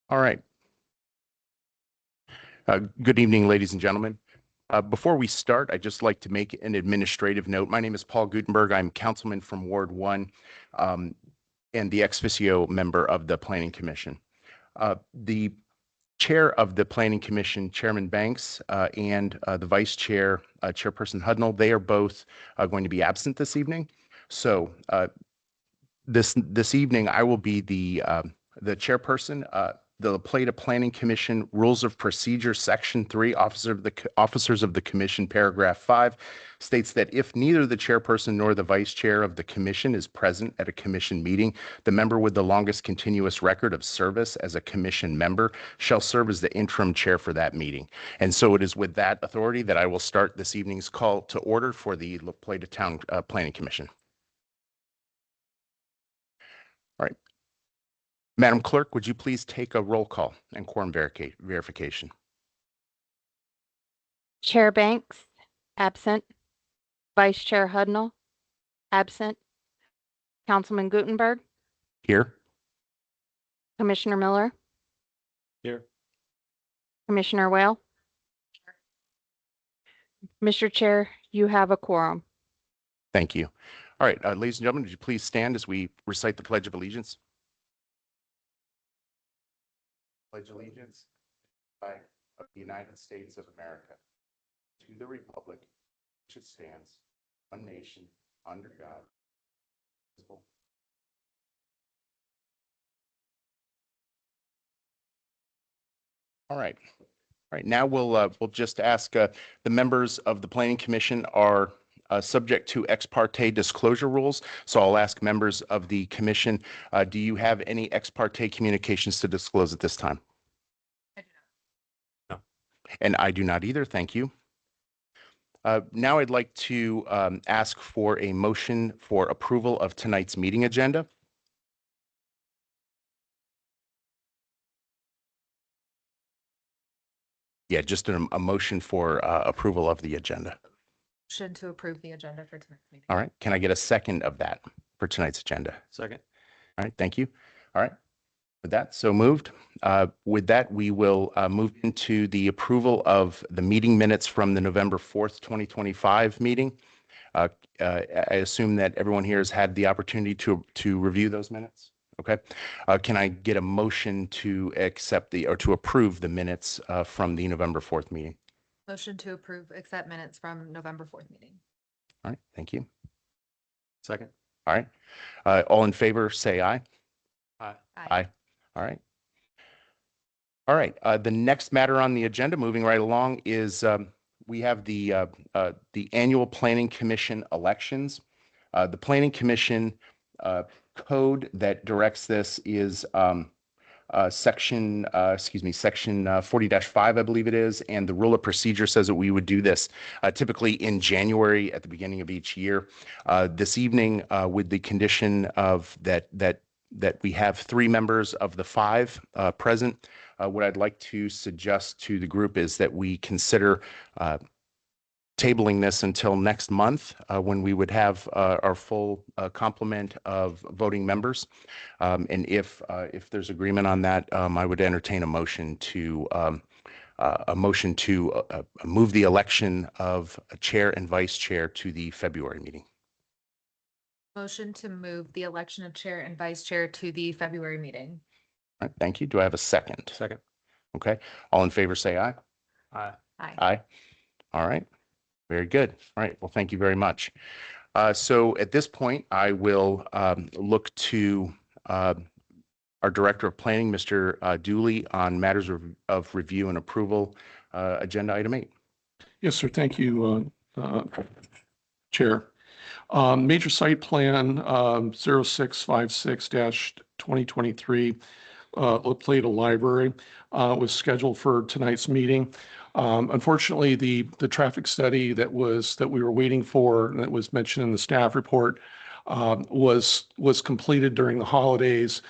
All right. Good evening, ladies and gentlemen. Before we start, I'd just like to make an administrative note. My name is Paul Gutenberg. I'm councilman from Ward 1 and the ex officio member of the Planning Commission. The chair of the Planning Commission, Chairman Banks, and the vice chair, Chairperson Hudnall, they are both going to be absent this evening. So this evening, I will be the chairperson. The La Plata Planning Commission Rules of Procedure, Section 3, Officers of the Commission, Paragraph 5, states that if neither the chairperson nor the vice chair of the commission is present at a commission meeting, the member with the longest continuous record of service as a commission member shall serve as the interim chair for that meeting. And so it is with that authority that I will start this evening's call to order for the La Plata Town Planning Commission. All right. Madam Clerk, would you please take a roll call and quorum verification? Chair Banks, absent. Vice Chair Hudnall, absent. Councilman Gutenberg, Here. Commissioner Miller, Here. Commissioner Whale. Mr. Chair, you have a quorum. Thank you. All right, ladies and gentlemen, would you please stand as we recite the Pledge of Allegiance? Pledge allegiance to the flag of the United States of America, to the republic which it stands, one nation, under God, indivisible. All right. All right. Now we'll just ask the members of the Planning Commission are subject to ex parte disclosure rules. So I'll ask members of the commission, do you have any ex parte communications to disclose at this time? I do not. No. And I do not either. Thank you. Now I'd like to ask for a motion for approval of tonight's meeting agenda. Yeah, just a motion for approval of the agenda. Motion to approve the agenda for tonight's meeting. All right. Can I get a second of that for tonight's agenda? Second. All right. Thank you. All right. With that, so moved. With that, we will move into the approval of the meeting minutes from the November 4th, 2025 meeting. I assume that everyone here has had the opportunity to review those minutes. Okay. Can I get a motion to accept or to approve the minutes from the November 4th meeting? Motion to approve, accept minutes from November 4th meeting. All right. Thank you. Second. All right. All in favor, say aye. Aye. Aye. All right. All right. The next matter on the agenda, moving right along, is we have the annual Planning Commission elections. The Planning Commission code that directs this is section 40-5, I believe it is, and the rule of procedure says that we would do this typically in January at the beginning of each year. This evening, with the condition of that we have 3 members of the 5 present, what I'd like to suggest to the group is that we consider tabling this until next month when we would have our full complement of voting members. And if there's agreement on that, I would entertain a motion to move the election of a chair and vice chair to the February meeting. Motion to move the election of chair and vice chair to the February meeting. All right, thank you. Do I have a second? Second. Okay. All in favor, say aye. Aye. Aye. Aye. All right. Very good. All right. Well, thank you very much. So at this point, I will look to our Director of Planning, Mr. Dooley, on matters of review and approval, agenda item 8. Yes, sir. Thank you, Chair. Major site plan 0656-2023, La Plata Library was scheduled for tonight's meeting. Unfortunately, the traffic study that we were waiting for, and that was mentioned in the staff report, was completed during the holidays.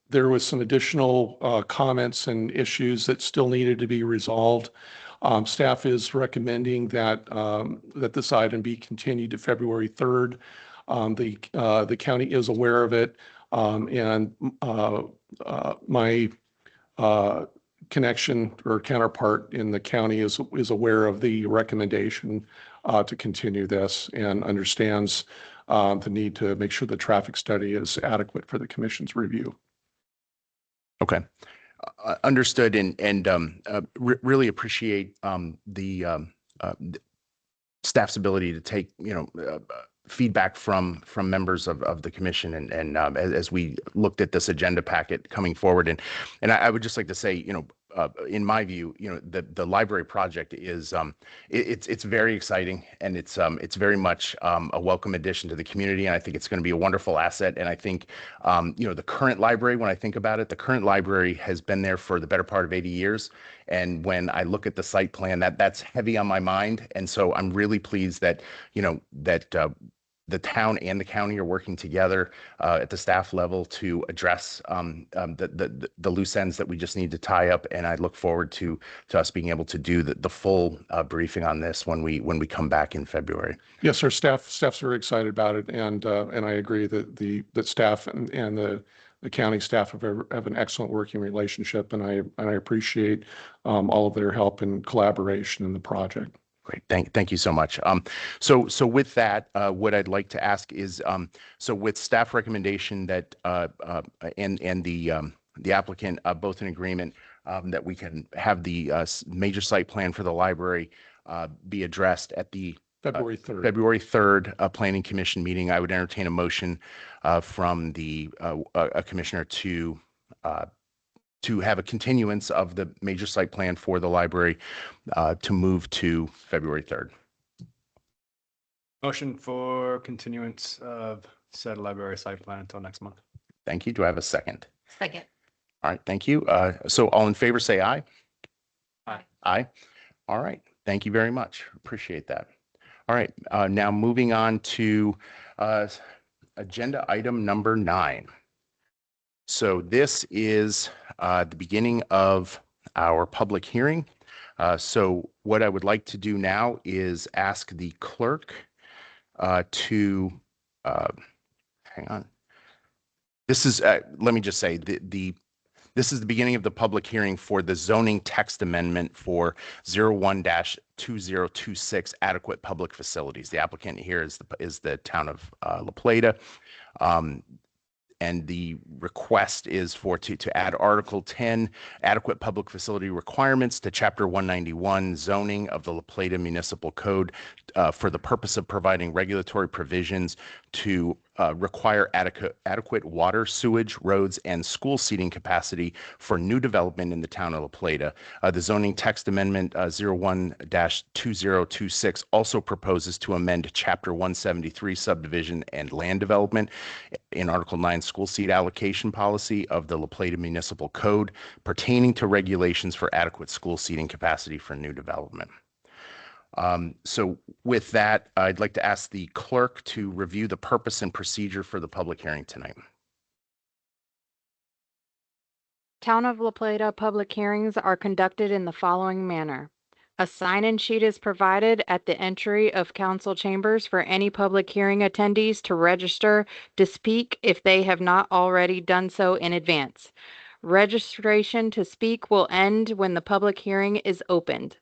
There was some additional comments and issues that still needed to be resolved. Staff is recommending that this item be continued to February 3rd. The county is aware of it, and my connection or counterpart in the county is aware of the recommendation to continue this and understands the need to make sure the traffic study is adequate for the commission's review. Okay. Understood, and really appreciate the staff's ability to take, feedback from members of the commission and as we looked at this agenda packet coming forward. And I would just like to say, in my view, the library project is it's very exciting, and it's very much a welcome addition to the community, and I think it's going to be a wonderful asset. And I think the current library, when I think about it, the current library has been there for the better part of 80 years. And when I look at the site plan, that's heavy on my mind. And so I'm really pleased that the town and the county are working together at the staff level to address the loose ends that we just need to tie up. And I look forward to us being able to do the full briefing on this when we come back in February. Yes, our staff's very excited about it, and I agree that the staff and the county staff have an excellent working relationship, and I appreciate all of their help and collaboration in the project. Great. Thank you so much. So with that, what I'd like to ask is, so with staff recommendation that and the applicant both in agreement that we can have the major site plan for the library be addressed at the February 3rd. February 3rd Planning Commission meeting, I would entertain a motion from the a commissioner to have a continuance of the major site plan for the library to move to February 3rd. Motion for continuance of said library site plan until next month. Thank you. Do I have a second? Second. All right. Thank you. So all in favor, say aye. Aye. Aye. All right. Thank you very much. Appreciate that. All right. Now moving on to agenda item number 9. So this is the beginning of our public hearing. So what I would like to do now is ask the clerk to hang on. This is let me just say this is the beginning of the public hearing for the zoning text amendment for 01-2026 adequate public facilities. The applicant here is the town of La Plata. And the request is to add Article 10, adequate public facility requirements, to Chapter 191, zoning of the La Plata Municipal Code for the purpose of providing regulatory provisions to require adequate water, sewage, roads, and school seating capacity for new development in the town of La Plata. The zoning text amendment 01-2026 also proposes to amend Chapter 173, subdivision and land development, in Article 9, school seat allocation policy of the La Plata Municipal Code pertaining to regulations for adequate school seating capacity for new development. So with that, I'd like to ask the clerk to review the purpose and procedure for the public hearing tonight. Town of La Plata public hearings are conducted in the following manner. A sign-in sheet is provided at the entry of council chambers for any public hearing attendees to register to speak if they have not already done so in advance. Registration to speak will end when the public hearing is opened.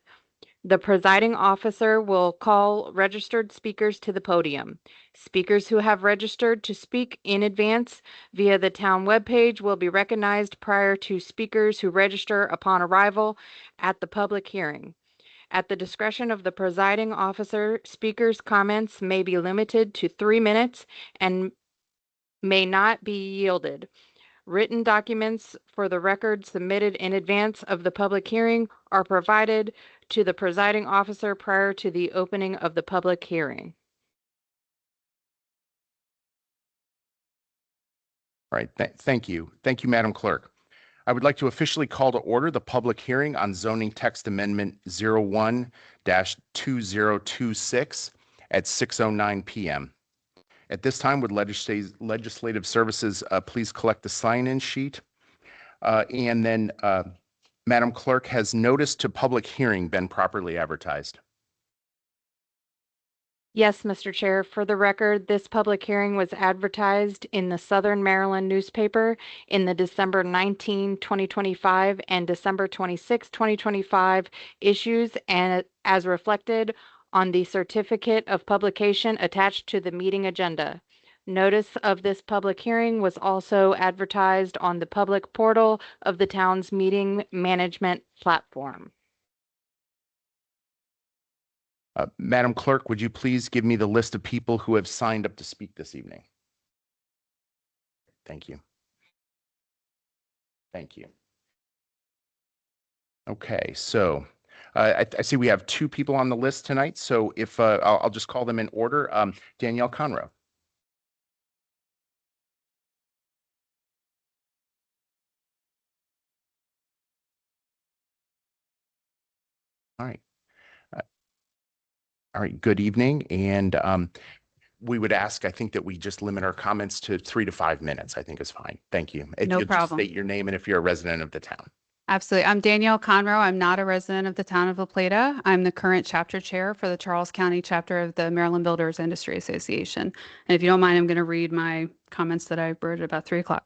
The presiding officer will call registered speakers to the podium. Speakers who have registered to speak in advance via the town webpage will be recognized prior to speakers who register upon arrival at the public hearing. At the discretion of the presiding officer, speakers' comments may be limited to 3 minutes and may not be yielded. Written documents for the record submitted in advance of the public hearing are provided to the presiding officer prior to the opening of the public hearing. All right. Thank you. Thank you, Madam Clerk. I would like to officially call to order the public hearing on zoning text amendment 01-2026 at 6:09 p.m. At this time, would legislative services please collect the sign-in sheet? And then, Madam Clerk, has notice to public hearing been properly advertised? Yes, Mr. Chair. For the record, this public hearing was advertised in the Southern Maryland newspaper in the December 19, 2025 and December 26, 2025 issues, and as reflected on the certificate of publication attached to the meeting agenda. Notice of this public hearing was also advertised on the public portal of the town's meeting management platform. Madam Clerk, would you please give me the list of people who have signed up to speak this evening? Thank you. Thank you. Okay, so I see we have two people on the list tonight. So if I'll just call them in order. Danielle Conroe. All right. All right, good evening. And we would ask, I think that we just limit our comments to 3 to 5 minutes, I think is fine. Thank you. If No you'll just problem. state your name and if you're a resident of the town. Absolutely. I'm Danielle Conroe. I'm not a resident of the town of La Plata. I'm the current chapter chair for the Charles County chapter of the Maryland Builders Industry Association. And if you don't mind, I'm going to read my comments that I wrote at about 3 o'clock.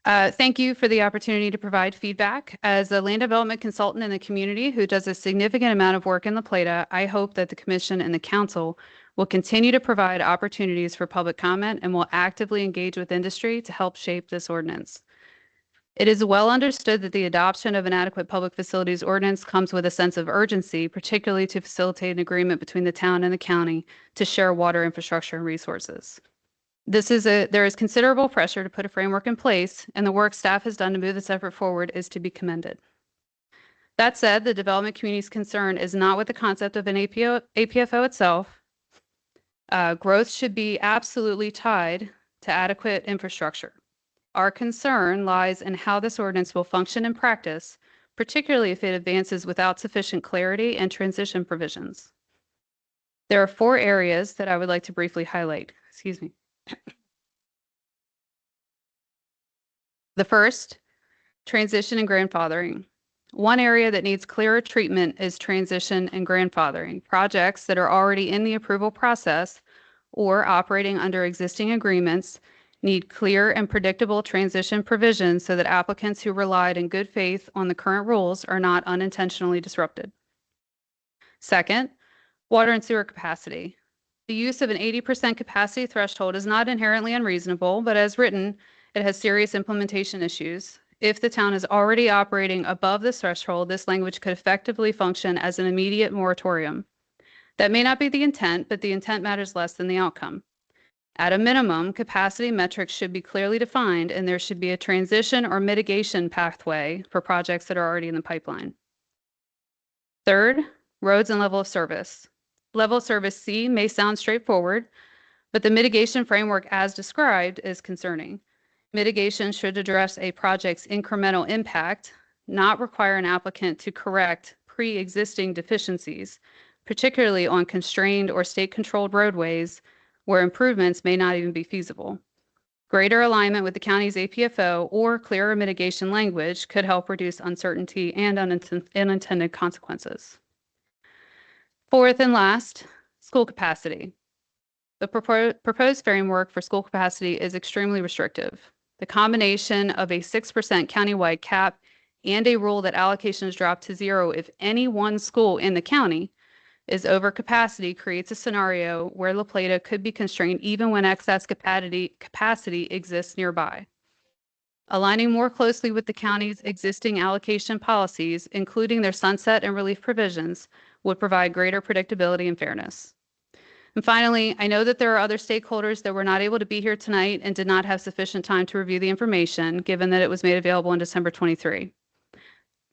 Thank you for the opportunity to provide feedback. As a land development consultant in the community who does a significant amount of work in La Plata, I hope that the commission and the council will continue to provide opportunities for public comment and will actively engage with industry to help shape this ordinance. It is well understood that the adoption of an adequate public facilities ordinance comes with a sense of urgency, particularly to facilitate an agreement between the town and the county to share water infrastructure and resources. There is considerable pressure to put a framework in place, and the work staff has done to move this effort forward is to be commended. That said, the development community's concern is not with the concept of an APFO itself. Growth should be absolutely tied to adequate infrastructure. Our concern lies in how this ordinance will function in practice, particularly if it advances without sufficient clarity and transition provisions. There are 4 areas that I would like to briefly highlight. Excuse me. The first, transition and grandfathering. One area that needs clearer treatment is transition and grandfathering. Projects that are already in the approval process or operating under existing agreements need clear and predictable transition provisions so that applicants who relied in good faith on the current rules are not unintentionally disrupted. Second, water and sewer capacity. The use of an 80% capacity threshold is not inherently unreasonable, but as written, it has serious implementation issues. If the town is already operating above this threshold, this language could effectively function as an immediate moratorium. That may not be the intent, but the intent matters less than the outcome. At a minimum, capacity metrics should be clearly defined, and there should be a transition or mitigation pathway for projects that are already in the pipeline. Third, roads and level of service. Level of service C may sound straightforward, but the mitigation framework as described is concerning. Mitigation should address a project's incremental impact, not require an applicant to correct pre-existing deficiencies, particularly on constrained or state-controlled roadways where improvements may not even be feasible. Greater alignment with the county's APFO or clearer mitigation language could help reduce uncertainty and unintended consequences. Fourth and last, school capacity. The proposed framework for school capacity is extremely restrictive. The combination of a 6% countywide cap and a rule that allocations drop to 0 if any one school in the county is over capacity creates a scenario where La Plata could be constrained even when excess capacity exists nearby. Aligning more closely with the county's existing allocation policies, including their sunset and relief provisions, would provide greater predictability and fairness. And finally, I know that there are other stakeholders that were not able to be here tonight and did not have sufficient time to review the information, given that it was made available on December 23.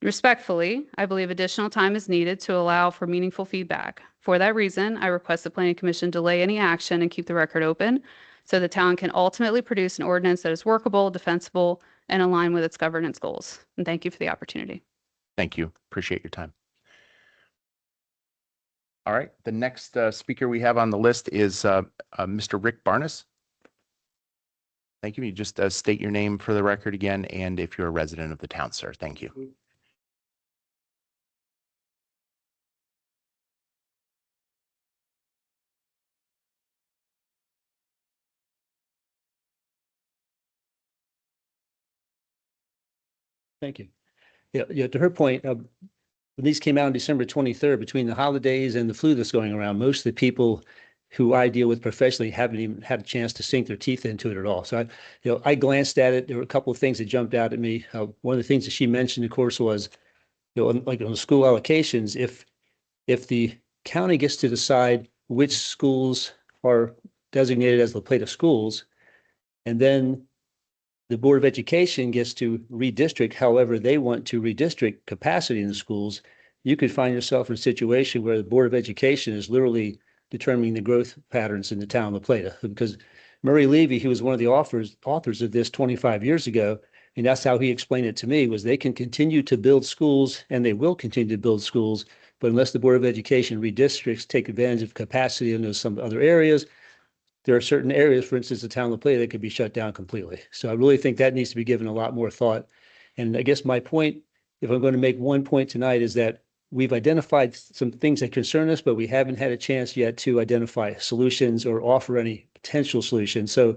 Respectfully, I believe additional time is needed to allow for meaningful feedback. For that reason, I request the Planning Commission delay any action and keep the record open so the town can ultimately produce an ordinance that is workable, defensible, and aligned with its governance goals. And thank you for the opportunity. Thank you. Appreciate your time. All right. The next speaker we have on the list is Mr. Rick Barnes. Thank you. You just state your name for the record again, and if you're a resident of the town, sir. Thank you. Thank you. Yeah, to her point, when these came out on December 23rd, between the holidays and the flu that's going around, most of the people who I deal with professionally haven't even had a chance to sink their teeth into it at all. So I glanced at it. There were a couple of things that jumped out at me. One of the things that she mentioned, of course, was, like on the school allocations, if the county gets to decide which schools are designated as La Plata schools, and then the Board of Education gets to redistrict however they want to redistrict capacity in the schools, you could find yourself in a situation where the Board of Education is literally determining the growth patterns in the town of La Plata. Because Murray Levy, who was one of the authors of this 25 years ago, and that's how he explained it to me, was they can continue to build schools and they will continue to build schools, but unless the Board of Education redistricts, take advantage of capacity in those some other areas, there are certain areas, for instance, the town of La Plata, that could be shut down completely. So I really think that needs to be given a lot more thought. And I guess my point, if I'm going to make one point tonight, is that we've identified some things that concern us, but we haven't had a chance yet to identify solutions or offer any potential solutions. So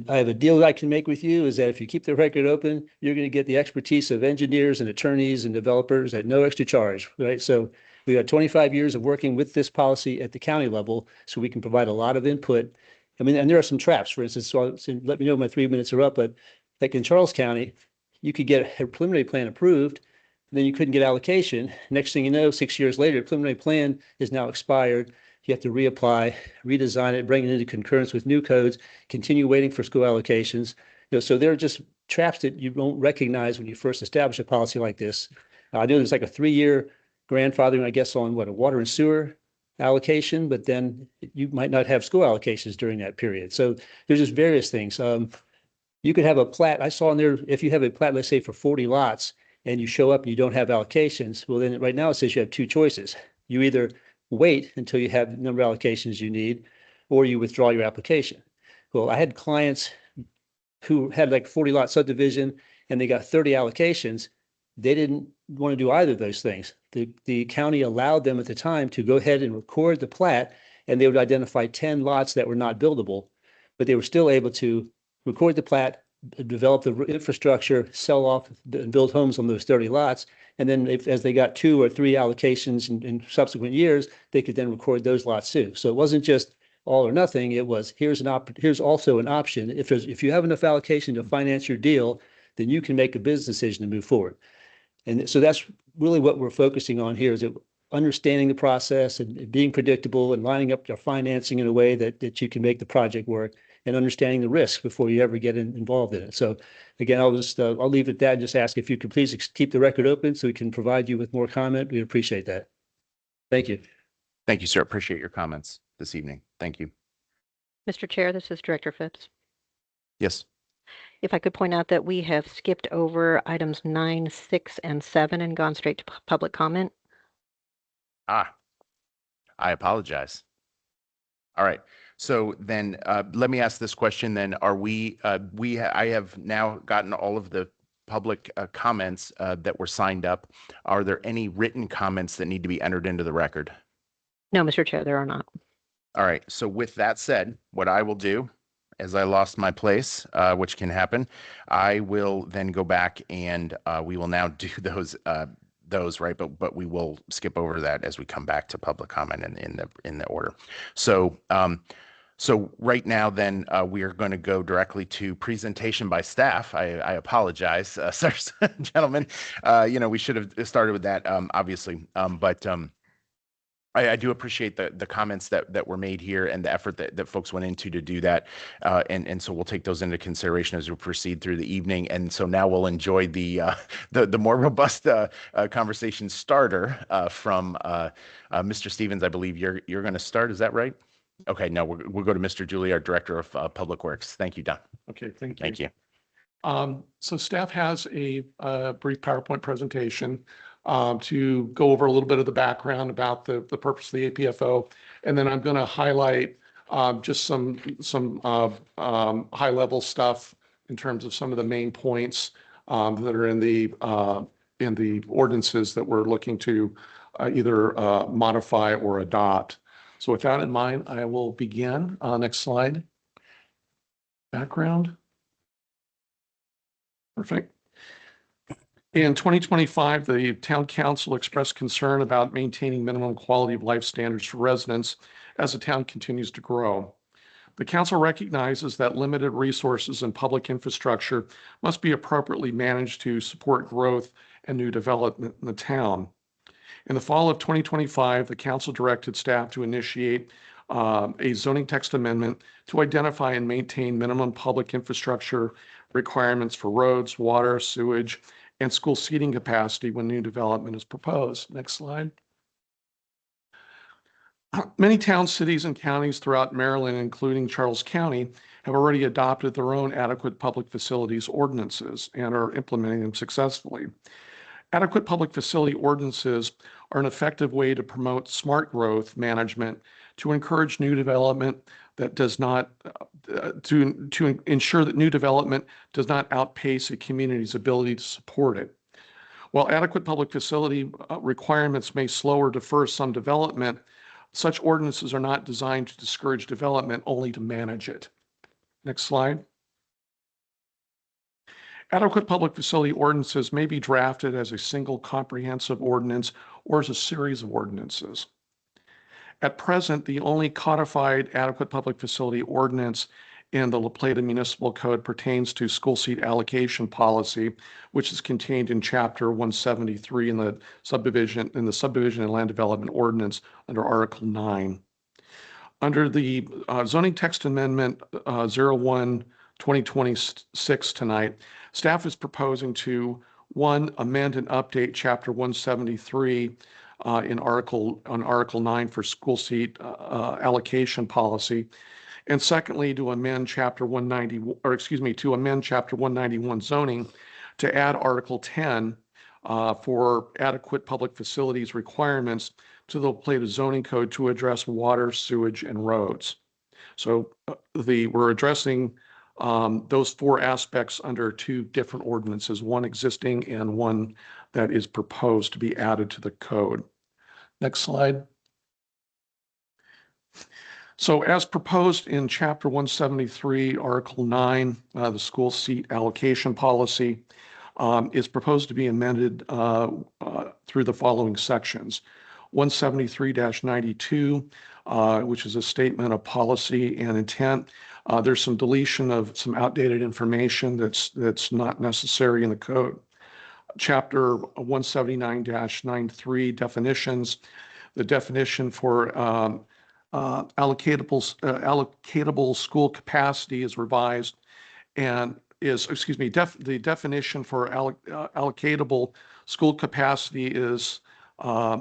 I have a deal that I can make with you is that if you keep the record open, you're going to get the expertise of engineers and attorneys and developers at no extra charge, right? So we got 25 years of working with this policy at the county level, so we can provide a lot of input. I mean, and there are some traps, for instance, so let me know when my 3 minutes are up, but like in Charles County, you could get a preliminary plan approved, and then you couldn't get allocation. Next thing you know, 6 years later, the preliminary plan is now expired. You have to reapply, redesign it, bring it into concurrence with new codes, continue waiting for school allocations. So there are just traps that you don't recognize when you first establish a policy like this. I know there's like a 3-year grandfathering, I guess, on a water and sewer allocation, but then you might not have school allocations during that period. So there's just various things. You could have a plat. I saw in there, if you have a plat, let's say for 40 lots, and you show up and you don't have allocations, well, then right now it says you have 2 choices. You either wait until you have the number of allocations you need, or you withdraw your application. Well, I had clients who had like 40 lot subdivision and they got 30 allocations. They didn't want to do either of those things. The county allowed them at the time to go ahead and record the plat, and they would identify 10 lots that were not buildable, but they were still able to record the plat, develop the infrastructure, sell off and build homes on those 30 lots. And then as they got 2 or 3 allocations in subsequent years, they could then record those lots too. So it wasn't just all or nothing. It was, here's also an option. If you have enough allocation to finance your deal, then you can make a business decision to move forward. And so that's really what we're focusing on here, is that understanding the process and being predictable and lining up your financing in a way that you can make the project work, and understanding the risk before you ever get involved in it. So again, I'll leave it at that and just ask if you could please keep the record open so we can provide you with more comment. We'd appreciate that. Thank you. Thank you, sir. Appreciate your comments this evening. Thank you. Mr. Chair, this is Director Phipps. Yes. If I could point out that we have skipped over items 9, 6, and 7 and gone straight to public comment. I apologize. All right. So then let me ask this question then. Are I have now gotten all of the public comments that were signed up. Are there any written comments that need to be entered into the record? No, Mr. Chair, there are not. All right. So with that said, what I will do, as I lost my place, which can happen, I will then go back and we will now do those, right? But we will skip over that as we come back to public comment in the order. So so right now then we are going to go directly to presentation by staff. I apologize, sirs and gentlemen. We should have started with that, obviously, but I do appreciate the comments that were made here and the effort that folks went into to do that. And so we'll take those into consideration as we proceed through the evening. And so now we'll enjoy the more robust conversation starter from Mr. Stevens. I believe you're going to start. Is that right? Okay, no, we'll go to Mr. Julie, our Director of Public Works. Thank you, Don. Okay, thank you. Thank you. So staff has a brief PowerPoint presentation to go over a little bit of the background about the purpose of the APFO. And then I'm going to highlight just some high level stuff in terms of some of the main points that are in the ordinances that we're looking to either modify or adopt. So with that in mind, I will begin. Next slide. Background. Perfect. In 2025, the town council expressed concern about maintaining minimum quality of life standards for residents as the town continues to grow. The council recognizes that limited resources and public infrastructure must be appropriately managed to support growth and new development in the town. In the fall of 2025, the council directed staff to initiate a zoning text amendment to identify and maintain minimum public infrastructure requirements for roads, water, sewage, and school seating capacity when new development is proposed. Next slide. Many towns, cities, and counties throughout Maryland, including Charles County, have already adopted their own adequate public facilities ordinances and are implementing them successfully. Adequate public facility ordinances are an effective way to promote smart growth management to encourage new development that does not, to ensure that new development does not outpace a community's ability to support it. While adequate public facility requirements may slow or defer some development, such ordinances are not designed to discourage development, only to manage it. Next slide. Adequate public facility ordinances may be drafted as a single comprehensive ordinance or as a series of ordinances. At present, the only codified adequate public facility ordinance in the La Plata Municipal Code pertains to school seat allocation policy, which is contained in Chapter 173 in the subdivision and land development ordinance under Article 9. Under the zoning text amendment 01/2026 tonight, staff is proposing to, one, amend and update Chapter 173 on Article 9 for school seat allocation policy. And secondly, to amend Chapter 191 zoning to add Article 10 for adequate public facilities requirements to the La Plata zoning code to address water, sewage, and roads. So we're addressing those four aspects under two different ordinances, one existing and one that is proposed to be added to the code. Next slide. So as proposed in Chapter 173, Article 9, the school seat allocation policy is proposed to be amended through the following sections. 173-92, which is a statement of policy and intent. There's some deletion of some outdated information that's not necessary in the code. Chapter 179-93, definitions. The definition for allocatable school capacity is revised and is, the definition for allocatable school capacity is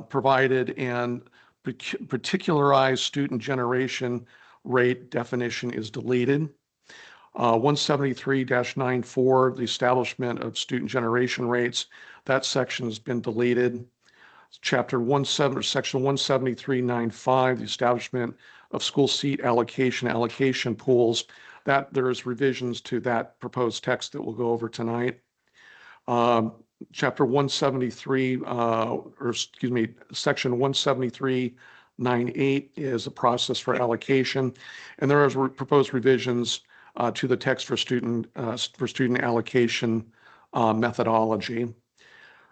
provided, and particularized student generation rate definition is deleted. 173-94, the establishment of student generation rates, that section has been deleted. Section 173.95, the establishment of school seat allocation pools, that there is revisions to that proposed text that we'll go over tonight. Chapter 173, Section 173.98 is a process for allocation, and there are proposed revisions to the text for student allocation methodology.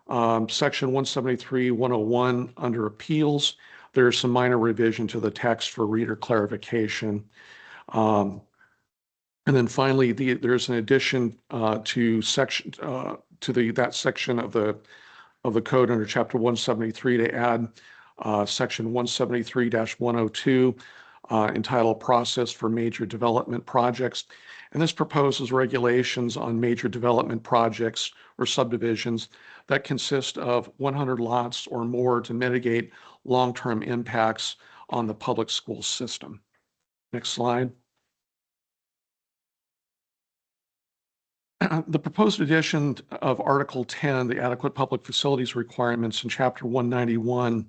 Section 173.101 under appeals, there's some minor revision to the text for reader clarification. And then finally, there's an addition to that section of the code under Chapter 173 to add Section 173-102 entitled Process for Major Development Projects. And this proposes regulations on major development projects or subdivisions that consist of 100 lots or more to mitigate long-term impacts on the public school system. Next slide. The proposed addition of Article 10, the adequate public facilities requirements in Chapter 191,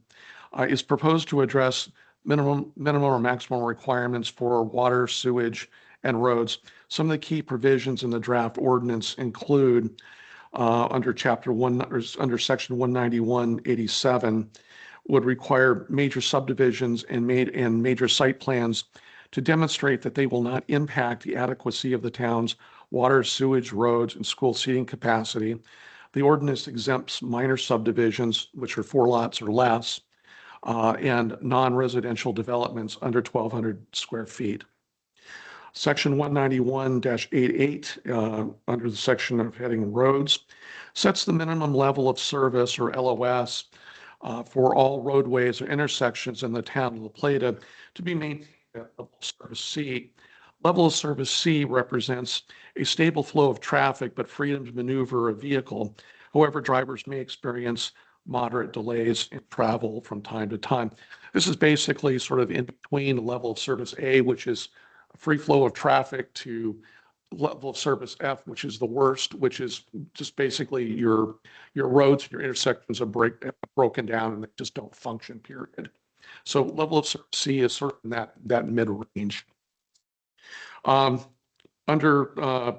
is proposed to address minimum or maximum requirements for water, sewage, and roads. Some of the key provisions in the draft ordinance include under Section 191-87 would require major subdivisions and major site plans to demonstrate that they will not impact the adequacy of the town's water, sewage, roads, and school seating capacity. The ordinance exempts minor subdivisions, which are 4 lots or less, and non-residential developments under 1,200 square feet. Section 191-88, under the section of heading roads, sets the minimum level of service, or LOS, for all roadways or intersections in the town of La Plata to be maintained at level of service C. Level of service C represents a stable flow of traffic but freedom to maneuver a vehicle. However, drivers may experience moderate delays in travel from time to time. This is basically sort of in between level of service A, which is a free flow of traffic, to level of service F, which is the worst, which is just basically your roads, your intersections are broken down and they just don't function, period. So level of service C is sort of in that mid-range. Under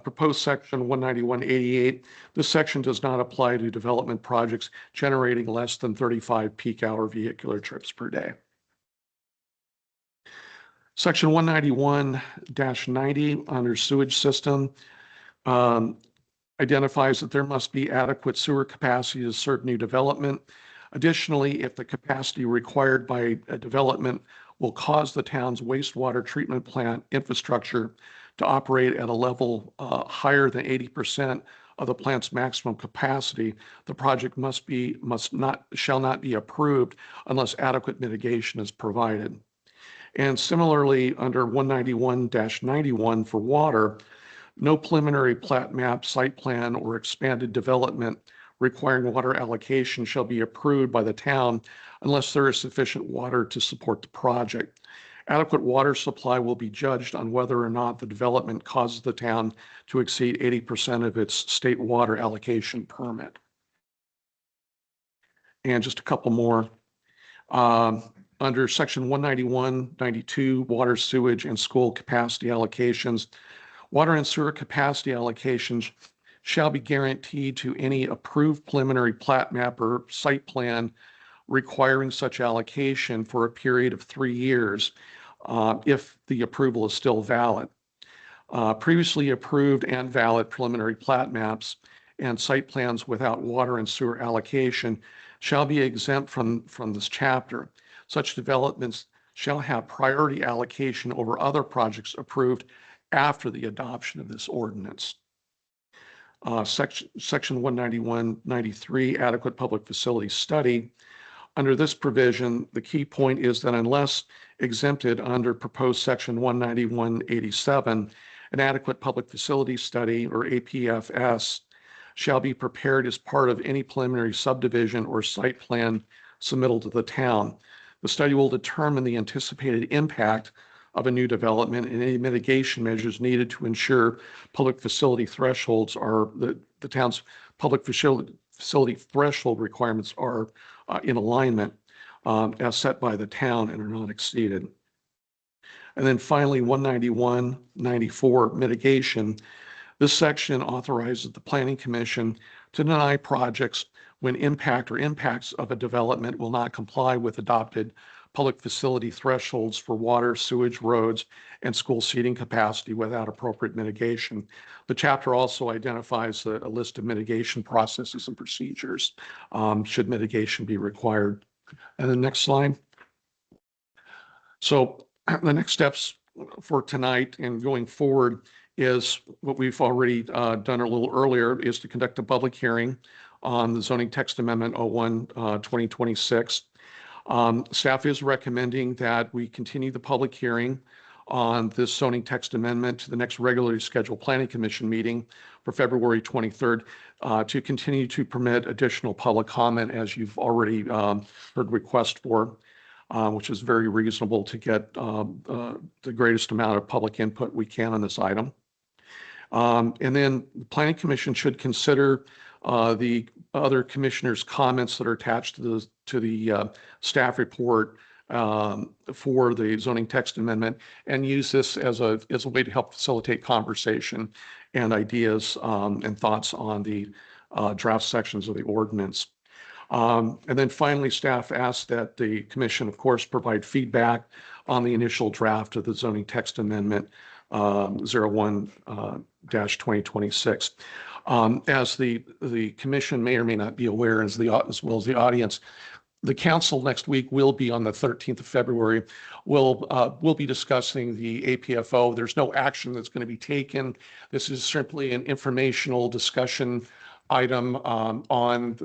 proposed section 191-88, this section does not apply to development projects generating less than 35 peak hour vehicular trips per day. Section 191-90 under sewage system identifies that there must be adequate sewer capacity to serve new development. Additionally, if the capacity required by a development will cause the town's wastewater treatment plant infrastructure to operate at a level higher than 80% of the plant's maximum capacity, the project shall not be approved unless adequate mitigation is provided. And similarly, under 191-91 for water, no preliminary plat map, site plan, or expanded development requiring water allocation shall be approved by the town unless there is sufficient water to support the project. Adequate water supply will be judged on whether or not the development causes the town to exceed 80% of its state water allocation permit. And just a couple more. Under section 191-92, water, sewage, and school capacity allocations, water and sewer capacity allocations shall be guaranteed to any approved preliminary plat map or site plan requiring such allocation for a period of 3 years if the approval is still valid. Previously approved and valid preliminary plat maps and site plans without water and sewer allocation shall be exempt from this chapter. Such developments shall have priority allocation over other projects approved after the adoption of this ordinance. Section 191-93, adequate public facility study. Under this provision, the key point is that unless exempted under proposed section 191-87, an adequate public facility study, or APFS, shall be prepared as part of any preliminary subdivision or site plan submittal to the town. The study will determine the anticipated impact of a new development and any mitigation measures needed to ensure public facility thresholds are, the town's public facility threshold requirements are in alignment as set by the town and are not exceeded. And then finally, 191-94 mitigation. This section authorizes the Planning Commission to deny projects when impact or impacts of a development will not comply with adopted public facility thresholds for water, sewage, roads, and school seating capacity without appropriate mitigation. The chapter also identifies a list of mitigation processes and procedures should mitigation be required. And the next slide. So the next steps for tonight and going forward is what we've already done a little earlier, is to conduct a public hearing on the zoning text amendment 01-2026. Staff is recommending that we continue the public hearing on this zoning text amendment to the next regularly scheduled Planning Commission meeting for February 23rd to continue to permit additional public comment, as you've already heard request for, which is very reasonable to get the greatest amount of public input we can on this item. And then the Planning Commission should consider the other commissioners' comments that are attached to the staff report for the zoning text amendment, and use this as a way to help facilitate conversation and ideas and thoughts on the draft sections of the ordinance. And then finally, staff asked that the commission, of course, provide feedback on the initial draft of the zoning text amendment 01 2026. As the commission may or may not be aware, as well as the audience, the council next week will be on the 13th of February. We'll be discussing the APFO. There's no action that's going to be taken. This is simply an informational discussion item on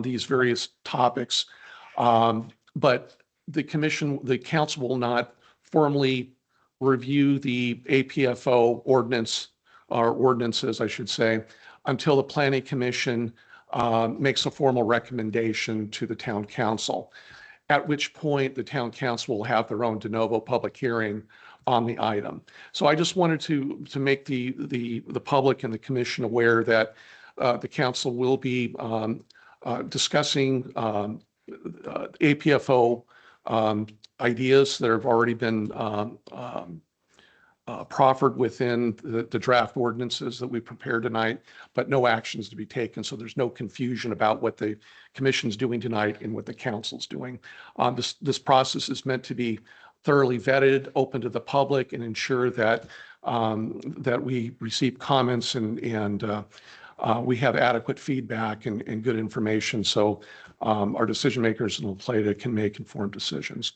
these various topics. But the council will not formally review the APFO ordinance, or ordinances, I should say, until the Planning Commission makes a formal recommendation to the town council, at which point the town council will have their own de novo public hearing on the item. So I just wanted to make the public and the commission aware that the council will be discussing APFO ideas that have already been proffered within the draft ordinances that we prepared tonight, but no actions to be taken. So there's no confusion about what the commission's doing tonight and what the council's doing. This process is meant to be thoroughly vetted, open to the public, and ensure that that we receive comments and we have adequate feedback and good information, so our decision makers in La Plata can make informed decisions.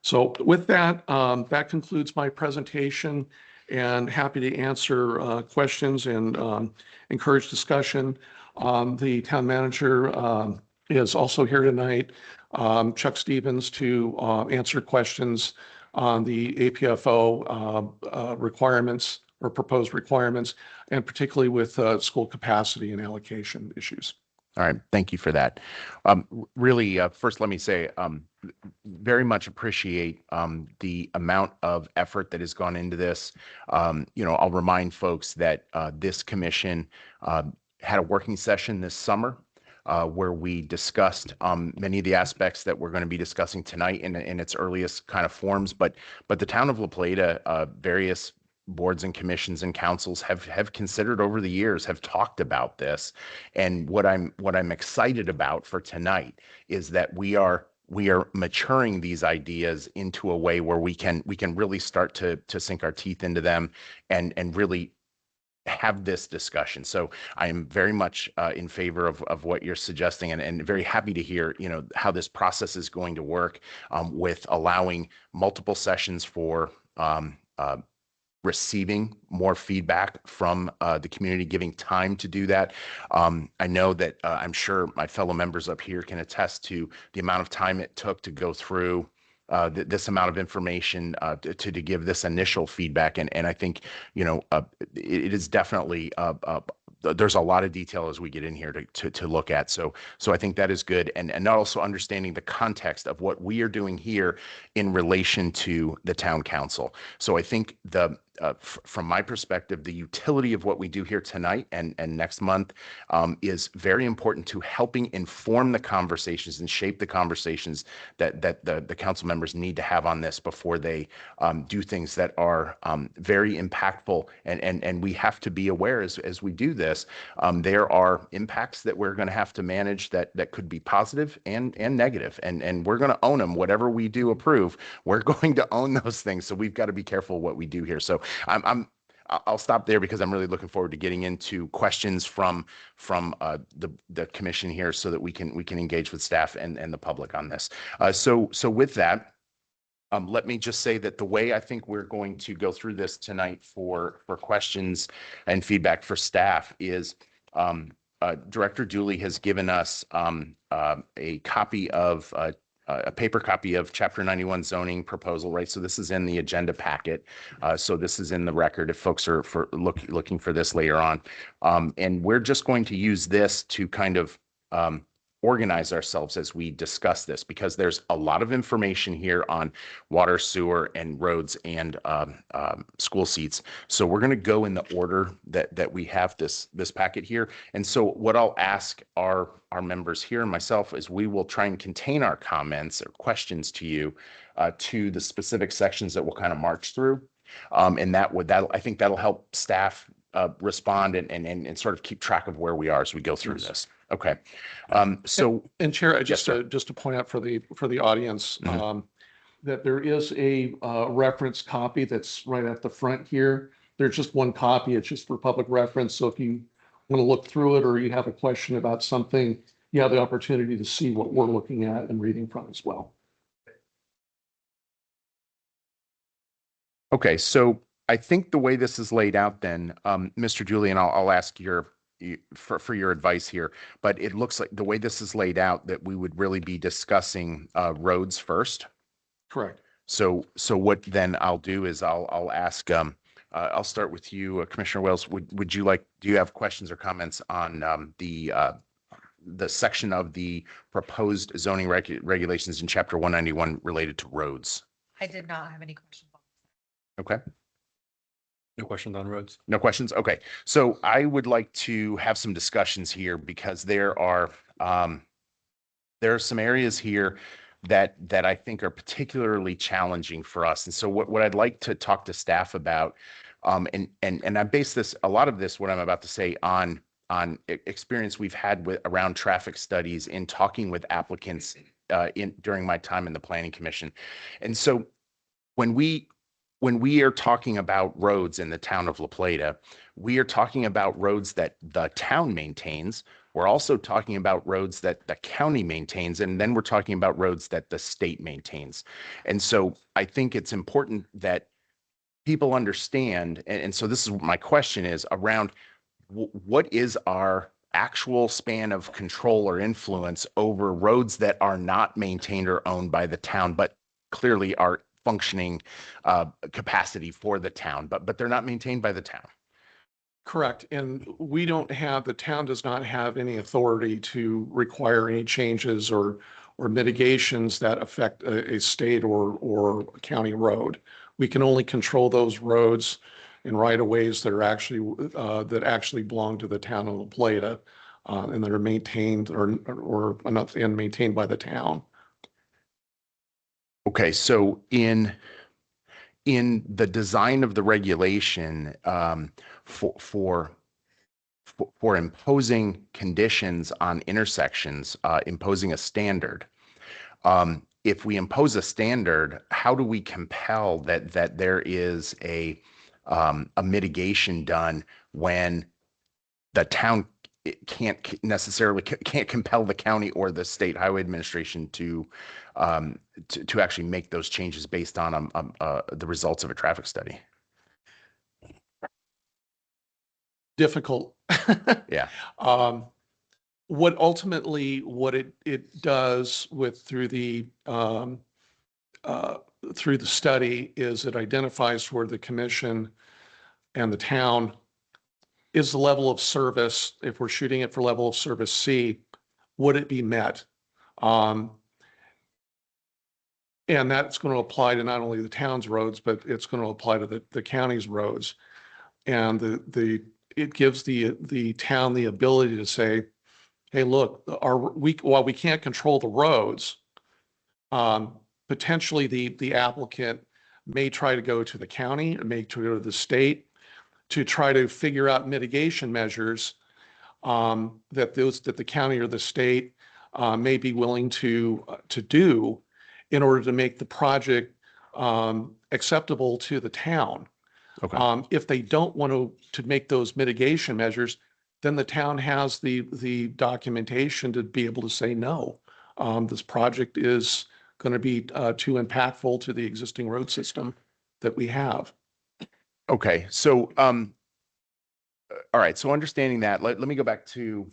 So with that, that concludes my presentation, and happy to answer questions and encourage discussion. The town manager is also here tonight, Chuck Stevens, to answer questions on the APFO requirements or proposed requirements, and particularly with school capacity and allocation issues. All right, thank you for that. Really, first, let me say, very much appreciate the amount of effort that has gone into this. I'll remind folks that this commission had a working session this summer where we discussed many of the aspects that we're going to be discussing tonight in its earliest kind of forms. But the town of La Plata, various boards and commissions and councils have considered over the years, have talked about this. And what I'm excited about for tonight is that we are maturing these ideas into a way where we can really start to sink our teeth into them and really have this discussion. So I am very much in favor of what you're suggesting, and very happy to hear, how this process is going to work with allowing multiple sessions for receiving more feedback from the community, giving time to do that. I know that I'm sure my fellow members up here can attest to the amount of time it took to go through this amount of information to give this initial feedback. And I think, it is definitely, there's a lot of detail as we get in here to look at. So I think that is good. And also understanding the context of what we are doing here in relation to the town council. So I think from my perspective, the utility of what we do here tonight and next month is very important to helping inform the conversations and shape the conversations that the council members need to have on this before they do things that are very impactful. And we have to be aware as we do this, there are impacts that we're going to have to manage that could be positive and negative. And we're going to own them. Whatever we do approve, we're going to own those things. So we've got to be careful what we do here. So I'll stop there because I'm really looking forward to getting into questions from the commission here, so that we can engage with staff and the public on this. So with that, let me just say that the way I think we're going to go through this tonight for questions and feedback for staff is Director Dooley has given us a copy of a paper copy of Chapter 91 zoning proposal, right? So this is in the agenda packet. So this is in the record if folks are looking for this later on. And we're just going to use this to kind of organize ourselves as we discuss this, because there's a lot of information here on water, sewer, and roads and school seats. So we're going to go in the order that we have this packet here. And so what I'll ask our members here and myself is we will try and contain our comments or questions to you to the specific sections that we'll kind of march through. And I think that'll help staff respond and sort of keep track of where we are as we go through this. Okay. So, and Chair, just sir. to point out for the audience, that there is a reference copy that's right at the front here there's just one copy. It's just for public reference. So if you want to look through it or you have a question about something, you have the opportunity to see what we're looking at and reading from as well. Okay, so I think the way this is laid out then, Mr. Julian, I'll ask for your advice here, but it looks like the way this is laid out that we would really be discussing roads first. Correct. So what then I'll do is I'll ask, I'll start with you, Commissioner Wells. Do you have questions or comments on the section of the proposed zoning regulations in Chapter 191 related to roads? I did not have any questions. Okay. No questions on roads? No questions? Okay. So I would like to have some discussions here because there are some areas here that I think are particularly challenging for us. And so what I'd like to talk to staff about, and I base a lot of this, what I'm about to say, on experience we've had around traffic studies in talking with applicants during my time in the Planning Commission. And so when we are talking about roads in the town of La Plata, we are talking about roads that the town maintains. We're also talking about roads that the county maintains, and then we're talking about roads that the state maintains. And so I think it's important that people understand, and so this is what my question is around what is our actual span of control or influence over roads that are not maintained or owned by the town, but clearly are functioning capacity for the town, but they're not maintained by the town. Correct. And the town does not have any authority to require any changes or mitigations that affect a state or a county road. We can only control those roads and right-of-ways that actually belong to the town of La Plata and that are maintained and maintained by the town. Okay, so in the design of the regulation for imposing conditions on intersections, imposing a standard, if we impose a standard, how do we compel that there is a mitigation done when the town can't compel the county or the state highway administration to actually make those changes based on the results of a traffic study? Difficult. Yeah. What it does through the study is it identifies where the commission and the town is the level of service. If we're shooting it for level of service C, would it be met? And that's going to apply to not only the town's roads, but it's going to apply to the county's roads. And it gives the town the ability to say, hey, look, while we can't control the roads, potentially the applicant may try to go to the county, may try to go to the state to try to figure out mitigation measures that the county or the state may be willing to do in order to make the project acceptable to the town. Okay. If they don't want to make those mitigation measures, then the town has the documentation to be able to say, no, this project is going to be too impactful to the existing road system that we have. Okay, so all right, so understanding that, let me go back to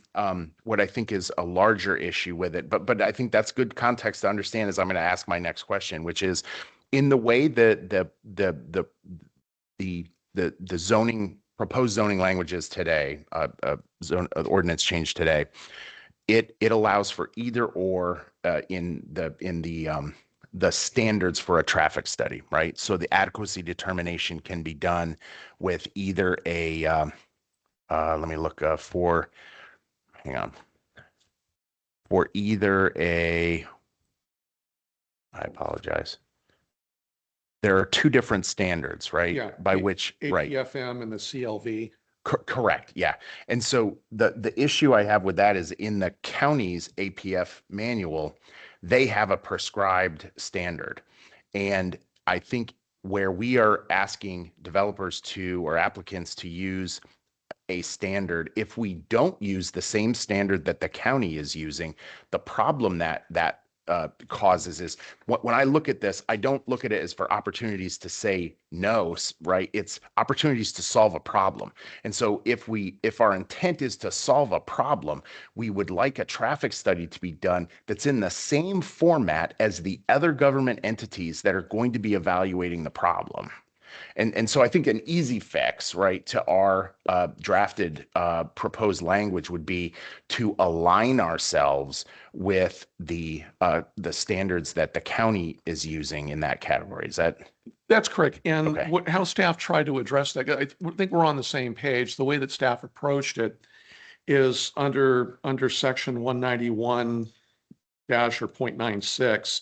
what I think is a larger issue with it, but I think that's good context to understand as I'm going to ask my next question, which is in the way that the zoning proposed zoning languages today, ordinance change today, it allows for either or in the standards for a traffic study, right? So the adequacy determination can be done with either let me look for either I apologize. There are two different standards, right? Yeah, By which, right. APFM and the CLV. Correct. Yeah. And so the issue I have with that is in the county's APF manual, they have a prescribed standard. And I think where we are asking developers to or applicants to use a standard, if we don't use the same standard that the county is using, the problem that causes is when I look at this, I don't look at it as for opportunities to say no, right? It's opportunities to solve a problem. And so if our intent is to solve a problem, we would like a traffic study to be done that's in the same format as the other government entities that are going to be evaluating the problem. And so I think an easy fix, right, to our drafted proposed language would be to align ourselves with the standards that the county is using in that category. Is that? That's correct. And Okay. how staff tried to address that, I think we're on the same page. The way that staff approached it is under section 191 dash or 0.96.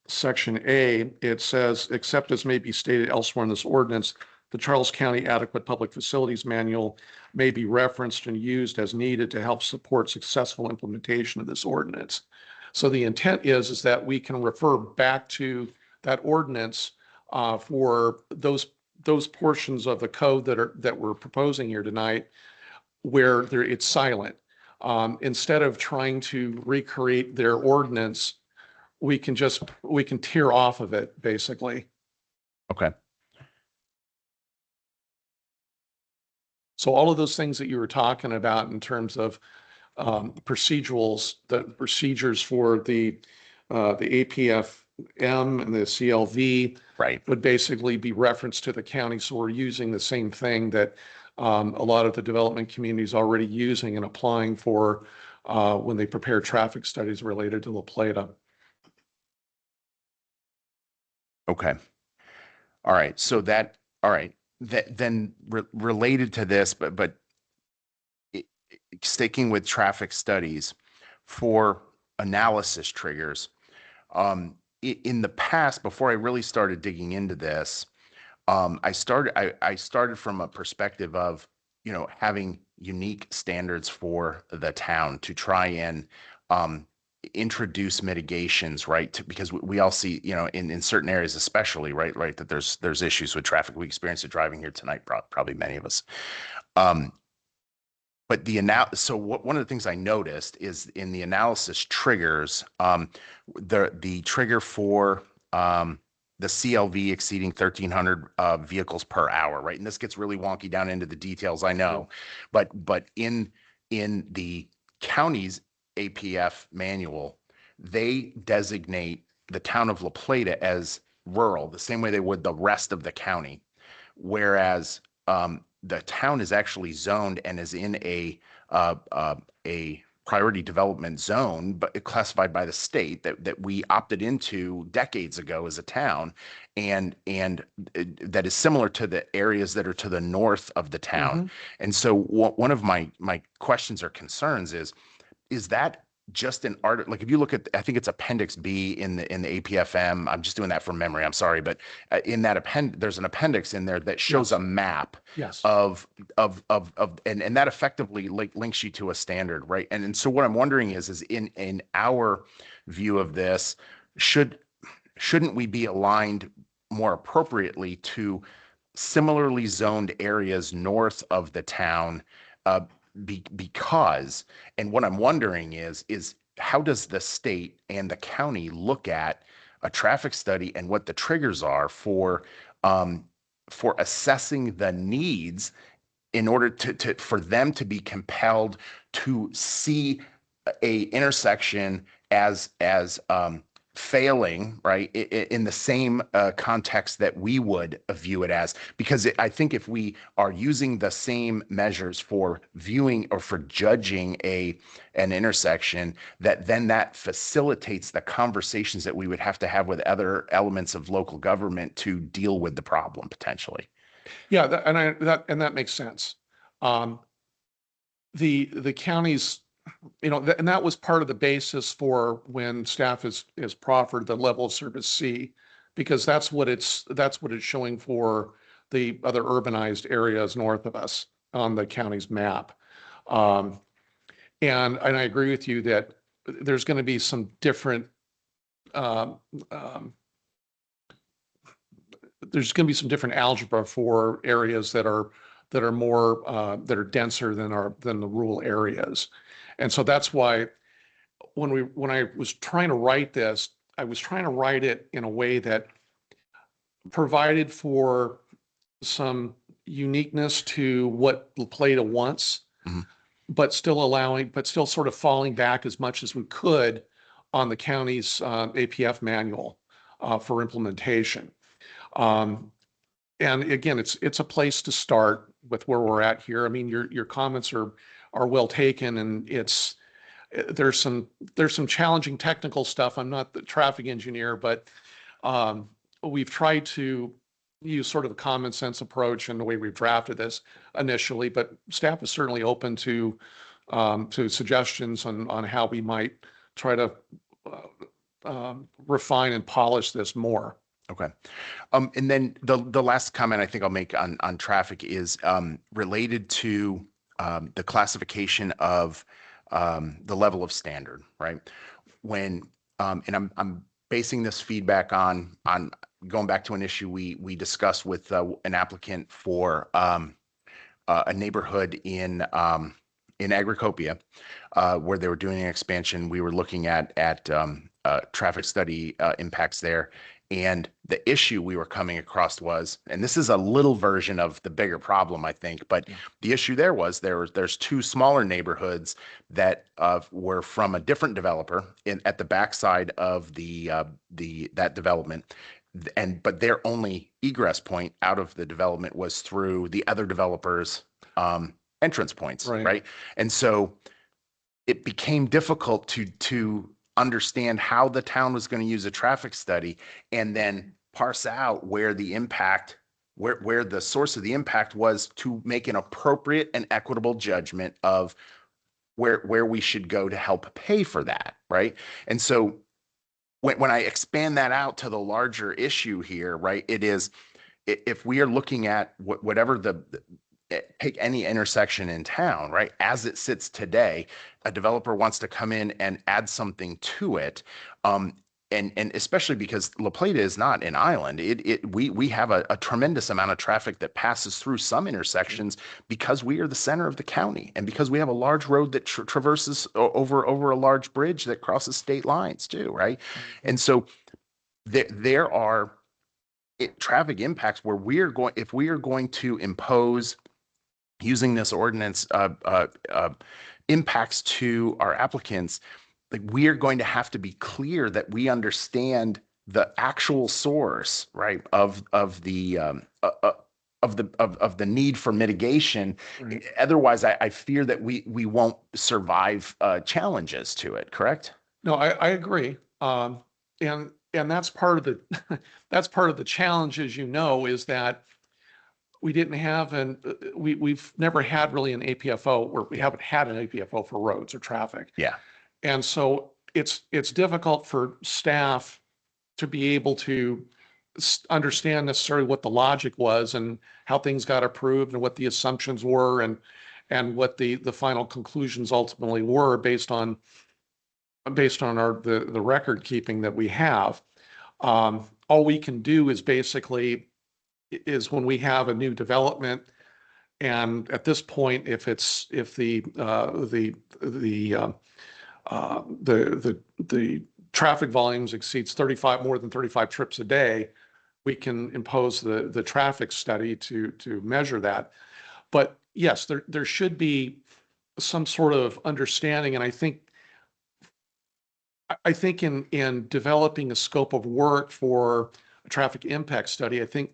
Section A, it says, except as may be stated elsewhere in this ordinance, the Charles County Adequate Public Facilities Manual may be referenced and used as needed to help support successful implementation of this ordinance. So the intent is that we can refer back to that ordinance for those portions of the code that we're proposing here tonight, where it's silent. Instead of trying to recreate their ordinance, we can tear off of it, basically. Okay. So all of those things that you were talking about in terms of procedurals, the procedures for the APFM and the CLV, Right. would basically be referenced to the county. So we're using the same thing that a lot of the development community is already using and applying for when they prepare traffic studies related to La Plata. Okay. All right. So all right. Then related to this, but sticking with traffic studies for analysis triggers, in the past, before I really started digging into this, I started from a perspective of, having unique standards for the town to try and introduce mitigations, right? Because we all see, in certain areas, especially, right, that there's issues with traffic. We experienced it driving here tonight, probably many of us. But one of the things I noticed is in the analysis triggers, the trigger for the CLV exceeding 1,300 vehicles per hour, right? And this gets really wonky down into the details, I know, but in the county's APF manual, they designate the town of La Plata as rural, the same way they would the rest of the county, whereas the town is actually zoned and is in a priority development zone, but classified by the state that we opted into decades ago as a town, and that is similar to the areas that are to the north of the town. And so one of my questions or concerns is that just an art, like if you look at, I think it's Appendix B in the APFM, I'm just doing that from memory, I'm sorry, but in that there's an appendix in there that shows a map of and that effectively links you to a standard, right? And so what I'm wondering is in our view of this, shouldn't we be aligned more appropriately to similarly zoned areas north of the town? Because, and what I'm wondering is how does the state and the county look at a traffic study and what the triggers are for assessing the needs in order for them to be compelled to see a intersection as failing, right, in the same context that we would view it as? Because I think if we are using the same measures for viewing or for judging an intersection, that facilitates the conversations that we would have to have with other elements of local government to deal with the problem potentially. Yeah, that makes sense. The counties, and that was part of the basis for when staff is proffered the level of service C, because that's what it's showing for the other urbanized areas north of us on the county's map. And I agree with you that there's going to be some different there's going to be some different algebra for areas that are more that are denser than the rural areas. And so that's why when I was trying to write this, I was trying to write it in a way that provided for some uniqueness to what La Plata wants, Mhm. but still sort of falling back as much as we could on the county's APF manual for implementation. And again, it's a place to start with where we're at here. I mean, your comments are well taken, and there's some challenging technical stuff. I'm not the traffic engineer, but we've tried to use sort of a common sense approach in the way we've drafted this initially, but staff is certainly open to suggestions on how we might try to refine and polish this more. Okay. And then the last comment I think I'll make on traffic is related to the classification of the level of standard, right? When and I'm basing this feedback on going back to an issue we discussed with an applicant for a neighborhood in Agricopia where they were doing an expansion. We were looking at traffic study impacts there. And the issue we were coming across was, and this is a little version of the bigger problem, I think, but the issue there was there's two smaller neighborhoods that were from a different developer at the backside of that development. But their only egress point out of the development was through the other developers' entrance points, right? And so it became difficult to understand how the town was going to use a traffic study and then parse out where the impact, where the source of the impact was, to make an appropriate and equitable judgment of where we should go to help pay for that, right? And so when I expand that out to the larger issue here, right, it is, if we are looking at whatever take any intersection in town, right? As it sits today, a developer wants to come in and add something to it. And especially because La Plata is not an island, we have a tremendous amount of traffic that passes through some intersections because we are the center of the county, and because we have a large road that traverses over a large bridge that crosses state lines too, right? And so there are traffic impacts where if we are going to impose, using this ordinance, impacts to our applicants, like, we are going to have to be clear that we understand the actual source, right, of the need for mitigation. Right. Otherwise, I fear that we won't survive challenges to it. Correct? No, I agree. And that's part of the challenge, as you know, is that we didn't have we've never had really an APFO, or we haven't had an APFO for roads or traffic. Yeah. And so it's difficult for staff to be able to understand necessarily what the logic was and how things got approved and what the assumptions were and what the final conclusions ultimately were based on the record keeping that we have. All we can do is basically when we have a new development, and at this point, if the traffic volumes exceeds more than 35 trips a day, we can impose the traffic study to measure that. But yes, there should be some sort of understanding, and I think in developing a scope of work for a traffic impact study, I think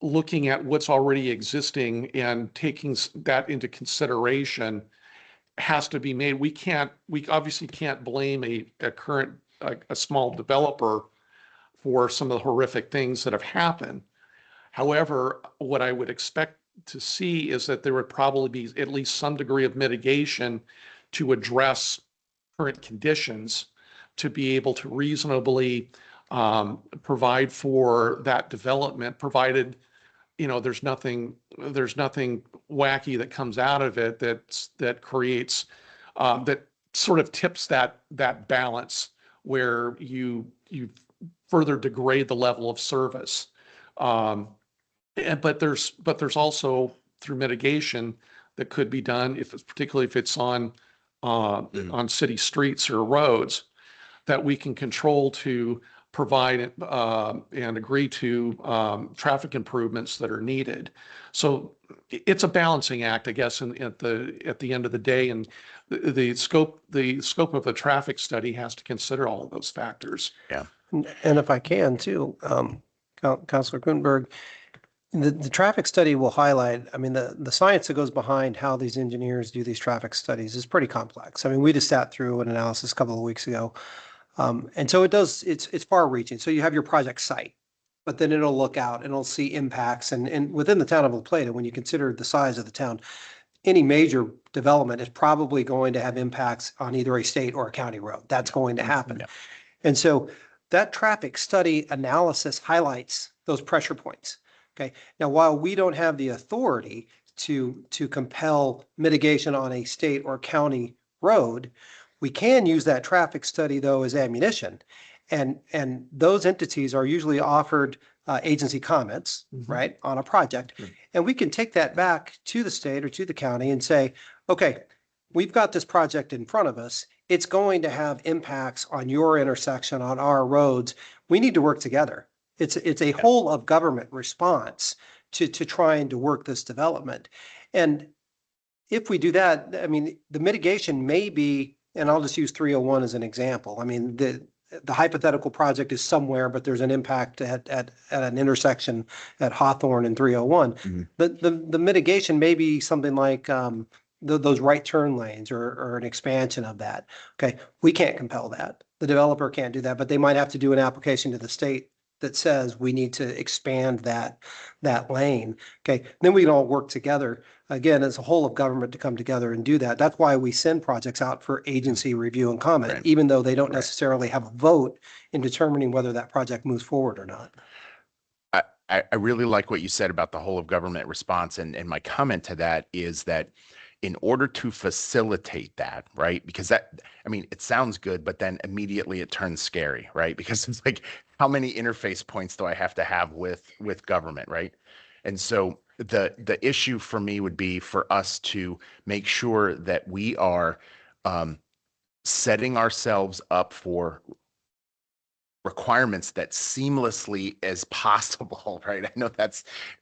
looking at what's already existing and taking that into consideration has to be made. We obviously can't blame a small developer for some of the horrific things that have happened. However, what I would expect to see is that there would probably be at least some degree of mitigation to address current conditions, to be able to reasonably provide for that development, provided there's nothing wacky that comes out of it that creates that sort of tips that balance where you further degrade the level of service But there's also through mitigation that could be done if it's particularly if it's on city streets or roads that we can control to provide and agree to traffic improvements that are needed. So it's a balancing act, I guess, at the end of the day, and the scope of the traffic study has to consider all of those factors. Yeah. And if I can too, Councilor Gutenberg, the traffic study will highlight, I mean, the science that goes behind how these engineers do these traffic studies is pretty complex. I mean, we just sat through an analysis a couple of weeks ago. And so it's far reaching. So you have your project site, but then it'll look out and it'll see impacts. And within the town of La Plata, when you consider the size of the town, any major development is probably going to have impacts on either a state or a county road. That's going to happen. Yeah. And so that traffic study analysis highlights those pressure points. Okay. Now, while we don't have the authority to compel mitigation on a state or county road, we can use that traffic study though as ammunition. And those entities are usually offered agency comments, right, on a project. And we can take that back to the state or to the county and say, okay, we've got this project in front of us. It's going to have impacts on your intersection, on our roads. We need to work together. It's a whole of government response to trying to work this development. And if we do that, I mean, the mitigation may be, and I'll just use 301 as an example. I mean, the hypothetical project is somewhere, but there's an impact at an intersection at Hawthorne and 301. The mitigation may be something like those right turn lanes or an expansion of that. Okay, we can't compel that. The developer can't do that, but they might have to do an application to the state that says we need to expand that lane. Okay, then we can all work together again as a whole of government to come together and do that. That's why we send projects out for agency review and comment, Right. even though they don't necessarily have a vote in determining whether that project moves forward or not. I really like what you said about the whole of government response. And my comment to that is that in order to facilitate that, right? Because that, I mean, it sounds good, but then immediately it turns scary, right? Because it's like, how many interface points do I have to have with government, right? And so the issue for me would be for us to make sure that we are setting ourselves up for requirements that seamlessly as possible, right? I know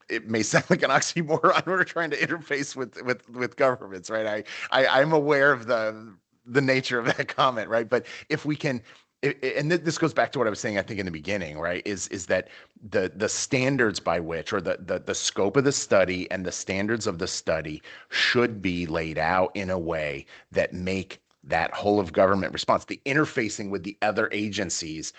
it may sound like an oxymoron. We're trying to interface with governments, right? I'm aware of the nature of that comment, right? But if we can, and this goes back to what I was saying, I think in the beginning, right? Is that the standards by which, or the scope of the study and the standards of the study should be laid out in a way that make that whole of government response, the interfacing with the other agencies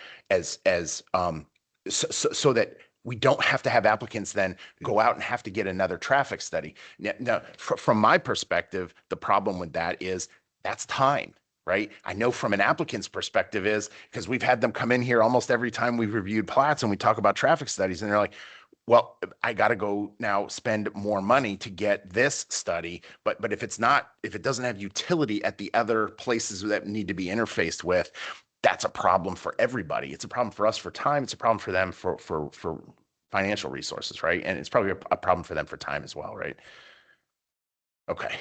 so that we don't have to have applicants then go out and have to get another traffic study. Now, from my perspective, the problem with that is that's time, right? I know from an applicant's perspective is because we've had them come in here almost every time we've reviewed plats and we talk about traffic studies and they're like, well, I got to go now spend more money to get this study. But if it doesn't have utility at the other places that need to be interfaced with, that's a problem for everybody. It's a problem for us for time. It's a problem for them for financial resources, right? And it's probably a problem for them for time as well, right? Okay.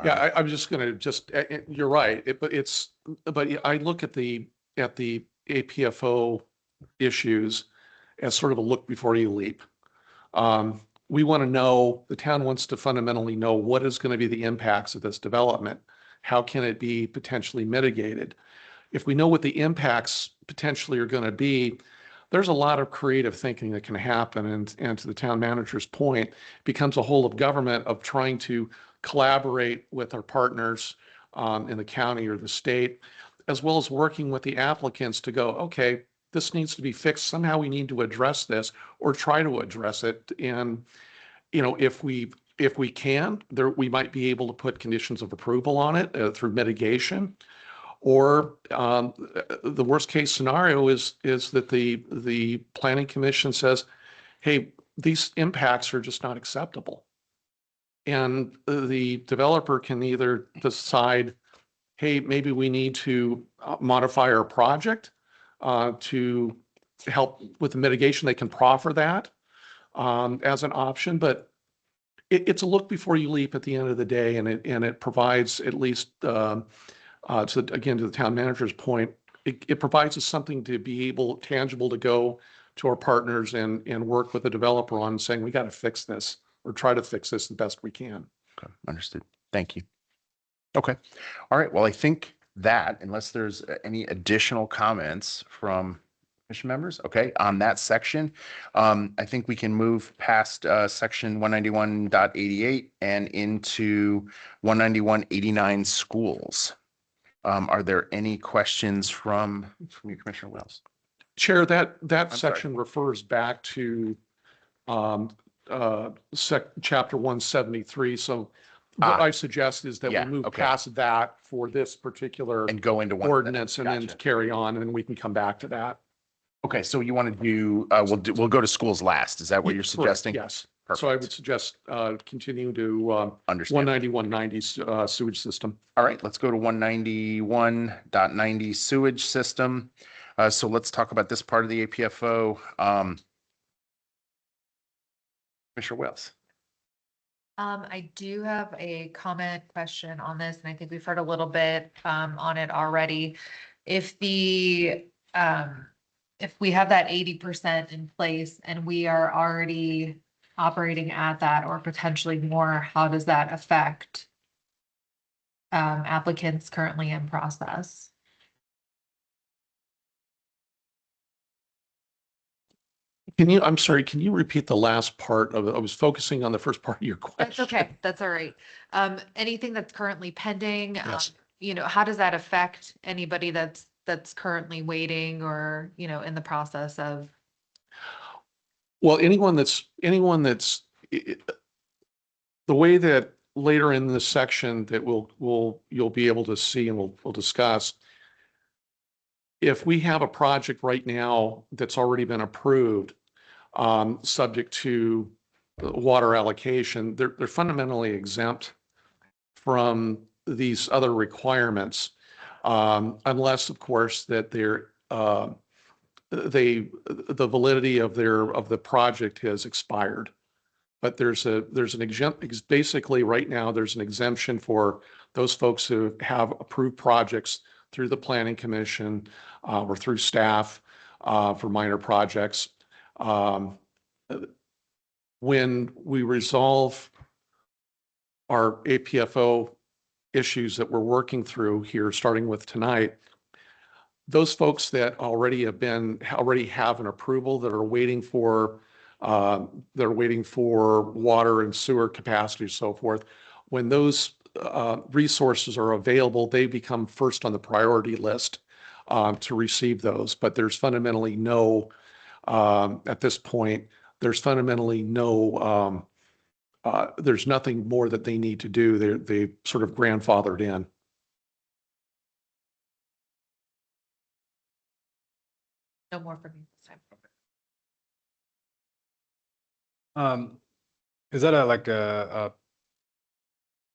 Yeah, I'm just going to you're right. But I look at the APFO issues as sort of a look before you leap. We want to know, the town wants to fundamentally know what is going to be the impacts of this development. How can it be potentially mitigated? If we know what the impacts potentially are going to be, there's a lot of creative thinking that can happen. And to the town manager's point, it becomes a whole of government of trying to collaborate with our partners in the county or the state, as well as working with the applicants to go, okay, this needs to be fixed. Somehow we need to address this or try to address it. And, if we can, we might be able to put conditions of approval on it through mitigation. Or the worst case scenario is that the planning commission says, hey, these impacts are just not acceptable. And the developer can either decide, hey, maybe we need to modify our project to help with the mitigation, they can proffer that as an option, but it's a look before you leap at the end of the day, and it provides at least to the town manager's point, it provides us something to be tangible to go to our partners and work with the developer on, saying we got to fix this or try to fix this the best we can. Okay, understood. Thank you. Okay. All right. Well, I think that unless there's any additional comments from commission members, okay, on that section, I think we can move past section 191.88 and into 191.89 schools. Are there any questions from you, Commissioner Wells? Chair, that sorry. section refers back to chapter 173. So what I suggest is that Yeah, we move okay. past that for this particular And go into one ordinance and then Gotcha. carry on, and we can come back to that. Okay, so you want to do, we'll go to schools last. Is that what you're Correct, suggesting? yes. So I would Perfect. suggest continuing to Understand. 190 sewage system. All right, let's go to 191.90 sewage system. So let's talk about this part of the APFO. Commissioner Wells. I do have a comment question on this, and I think we've heard a little bit on it already. If we have that 80% in place and we are already operating at that or potentially more, how does that affect applicants currently in process? I'm sorry, can you repeat the last part of it? I was focusing on the first part of your question. That's okay. That's all right. Anything that's currently pending, Yes. How does that affect anybody that's currently waiting or, in the process of? Well, anyone that's the way that later in this section that you'll be able to see and we'll discuss. If we have a project right now that's already been approved, subject to water allocation, they're fundamentally exempt from these other requirements, unless, of course, that the validity of the project has expired. But there's an exemption. Basically, right now there's an exemption for those folks who have approved projects through the Planning Commission or through staff for minor projects. When we resolve our APFO issues that we're working through here, starting with tonight, those folks that already have an approval that are waiting for water and sewer capacity and so forth, when those resources are available, they become first on the priority list to receive those. But there's fundamentally no, at this point, there's fundamentally no, there's nothing more that they need to do. They sort of grandfathered in. No more from me this time. Is that a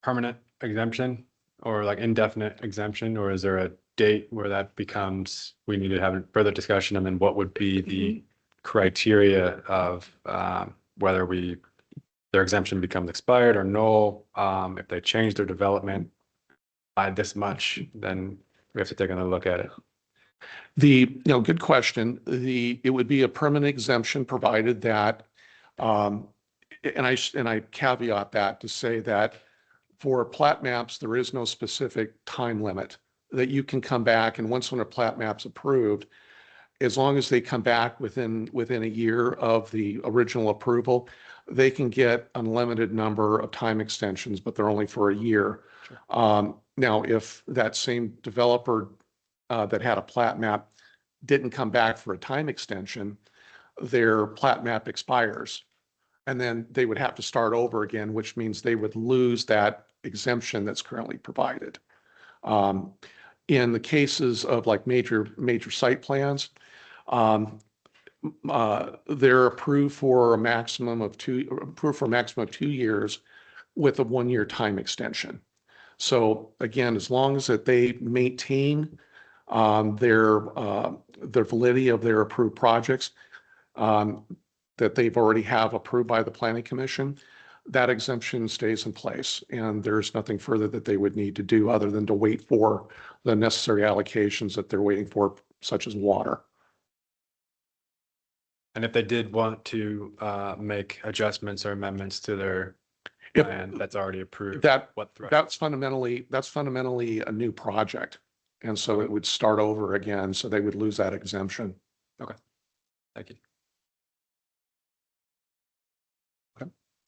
permanent exemption or like indefinite exemption, or is there a date where that becomes, we need to have a further discussion? And then what would be the criteria of whether their exemption becomes expired or null? If they change their development by this much, then we have to take another look at it. Good question. It would be a permanent exemption provided that, and I caveat that to say that for plat maps, there is no specific time limit that you can come back, and once when a plat map's approved, as long as they come back within a year of the original approval, they can get unlimited number of time extensions, but they're only for a year. Sure. Now, if that same developer that had a plat map didn't come back for a time extension, their plat map expires. And then they would have to start over again, which means they would lose that exemption that's currently provided. In the cases of like major site plans, they're approved for a maximum of 2 years with a 1-year time extension. So again, as long as that they maintain the validity of their approved projects that they've already have approved by the planning commission, that exemption stays in place. And there's nothing further that they would need to do other than to wait for the necessary allocations that they're waiting for, such as water. And if they did want to make adjustments or amendments to their If- plan that's already approved, That, what threshold? that's fundamentally a new project. And so it would start over again, so they would lose that exemption. Thank you.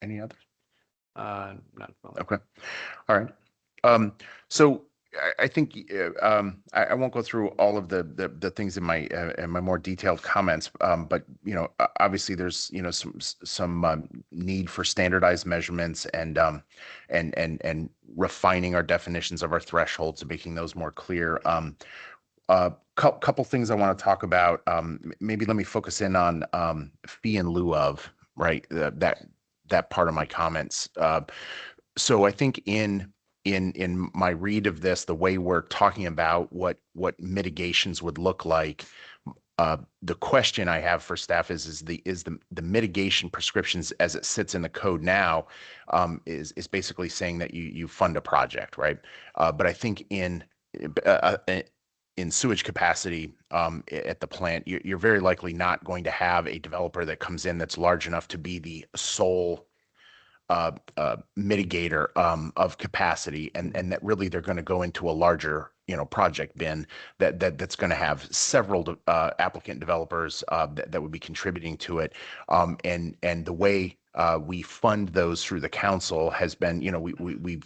Any others? Not. Okay. All right. So I think I won't go through all of the things in my more detailed comments, but obviously there's some need for standardized measurements and refining our definitions of our thresholds and making those more clear. Couple things I want to talk about. Maybe let me focus in on fee in lieu of, right? That part of my comments. So I think in my read of this, the way we're talking about what mitigations would look like, the question I have for staff is the mitigation prescriptions as it sits in the code now is basically saying that you fund a project, right? But I think in sewage capacity at the plant, you're very likely not going to have a developer that comes in that's large enough to be the sole mitigator of capacity, and that really they're going to go into a larger project bin that's going to have several applicant developers that would be contributing to it, and the way we fund those through the council has been,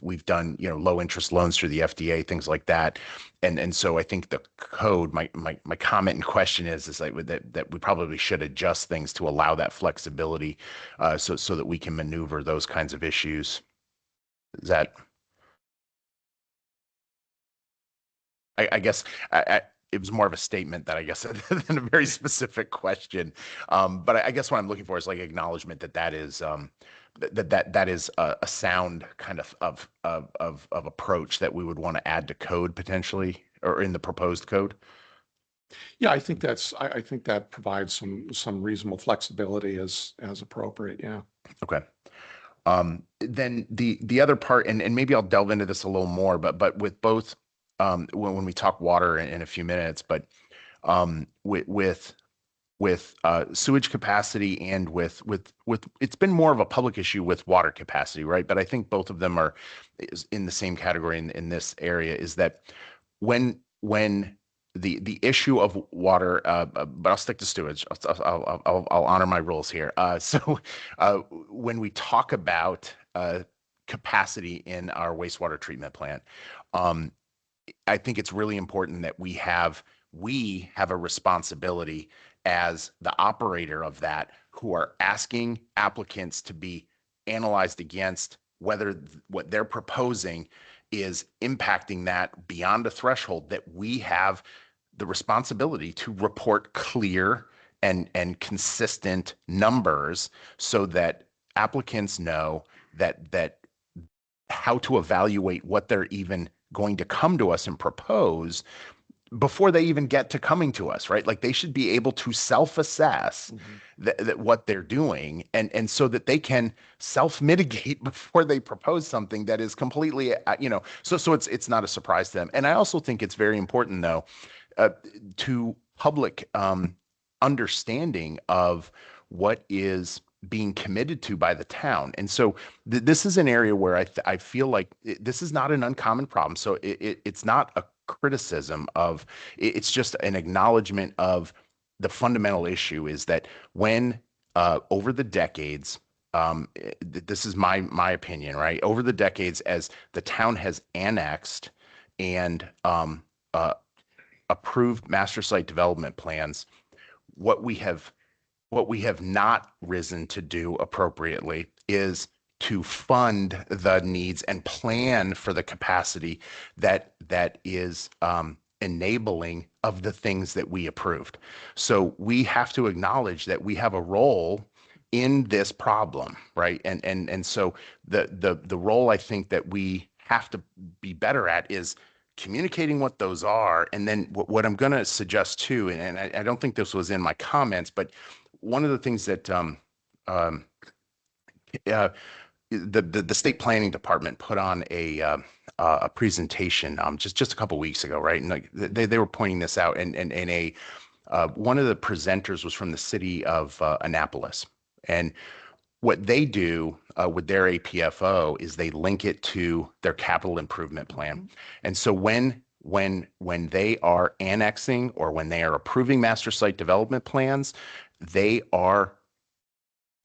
we've done low interest loans through the FDA, things like that, and so I think the code, my comment and question is like that we probably should adjust things to allow that flexibility, so that we can maneuver those kinds of issues. Is that? I guess it was more of a statement that I guess than a very specific question. But I guess what I'm looking for is like acknowledgement that is that is a sound kind of approach that we would want to add to code potentially, or in the proposed code. Yeah, I think that provides some reasonable flexibility as appropriate. Yeah. Okay. Then the other part, and maybe I'll delve into this a little more, but with both, when we talk water in a few minutes, but with sewage capacity and with it's been more of a public issue with water capacity, right? But I think both of them are in the same category in this area, is that when the issue of water, but I'll stick to sewage. I'll honor my rules here. So when we talk about capacity in our wastewater treatment plant, I think it's really important that we have a responsibility as the operator of that, who are asking applicants to be analyzed against whether what they're proposing is impacting that beyond a threshold, that we have the responsibility to report clear and consistent numbers so that applicants know that how to evaluate what they're even going to come to us and propose before they even get to coming to us, right? Like they should be able to self-assess that what they're doing, and so that they can self-mitigate before they propose something that is completely, so it's not a surprise to them. And I also think it's very important, though, to public understanding of what is being committed to by the town. And so this is an area where I feel like this is not an uncommon problem. So it's not a criticism of, it's just an acknowledgement of the fundamental issue, is that when over the decades, this is my opinion, right? Over the decades, as the town has annexed and approved master site development plans, what we have not risen to do appropriately is to fund the needs and plan for the capacity that is enabling of the things that we approved. So we have to acknowledge that we have a role in this problem, right? And so the role I think that we have to be better at is communicating what those are. And then what I'm going to suggest too, and I don't think this was in my comments, but one of the things that the state planning department put on a presentation just a couple weeks ago, right? And like they were pointing this out, and one of the presenters was from the city of Annapolis, and what they do with their APFO is they link it to their capital improvement plan. And so when they are annexing or when they are approving master site development plans, they are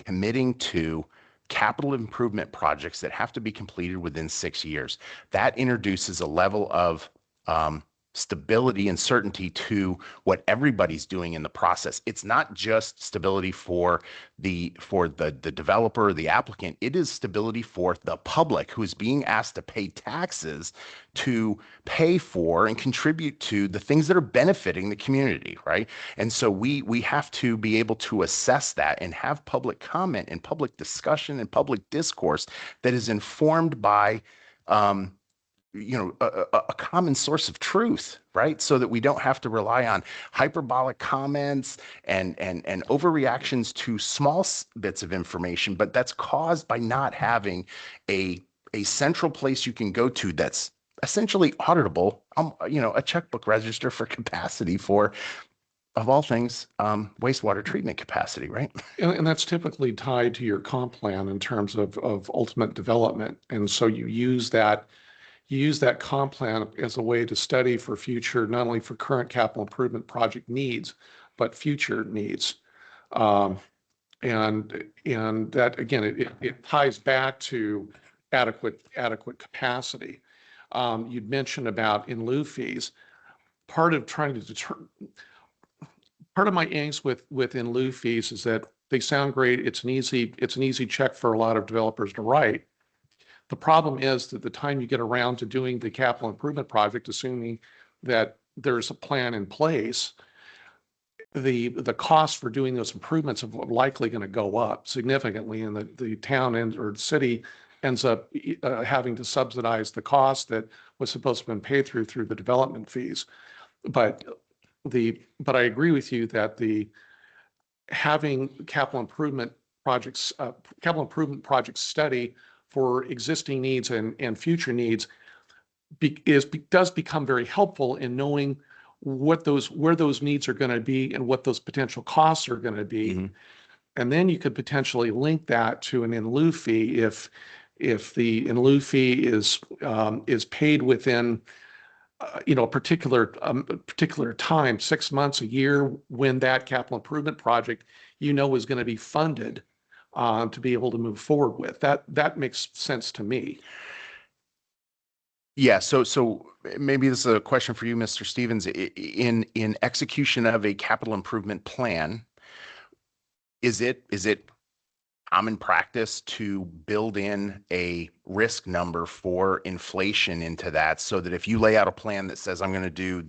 committing to capital improvement projects that have to be completed within 6 years. That introduces a level of stability and certainty to what everybody's doing in the process. It's not just stability for the developer or the applicant. It is stability for the public who is being asked to pay taxes to pay for and contribute to the things that are benefiting the community, right? And so we have to be able to assess that and have public comment and public discussion and public discourse that is informed by a common source of truth, right? So that we don't have to rely on hyperbolic comments and overreactions to small bits of information, but that's caused by not having a central place you can go to that's essentially auditable, a checkbook register for capacity for, of all things, wastewater treatment capacity, right? And that's typically tied to your comp plan in terms of ultimate development. And so you use that comp plan as a way to study for future, not only for current capital improvement project needs, but future needs. And that, again, it ties back to adequate capacity. You'd mentioned about in lieu fees. Part of my angst with in lieu fees is that they sound great. It's an easy check for a lot of developers to write. The problem is that the time you get around to doing the capital improvement project, assuming that there's a plan in place, the cost for doing those improvements are likely going to go up significantly, and the town or city ends up having to subsidize the cost that was supposed to have been paid through the development fees. But I agree with you that having capital improvement projects study for existing needs and future needs does become very helpful in knowing where those needs are going to be and what those potential costs are going to be. Mm-hmm. And then you could potentially link that to an in lieu fee if the in lieu fee is paid within a particular time, 6 months, a year, when that capital improvement project is going to be funded to be able to move forward with. That makes sense to me. Yeah, so maybe this is a question for you, Mr. Stevens. In execution of a capital improvement plan, is it common practice to build in a risk number for inflation into that, so that if you lay out a plan that says I'm going to do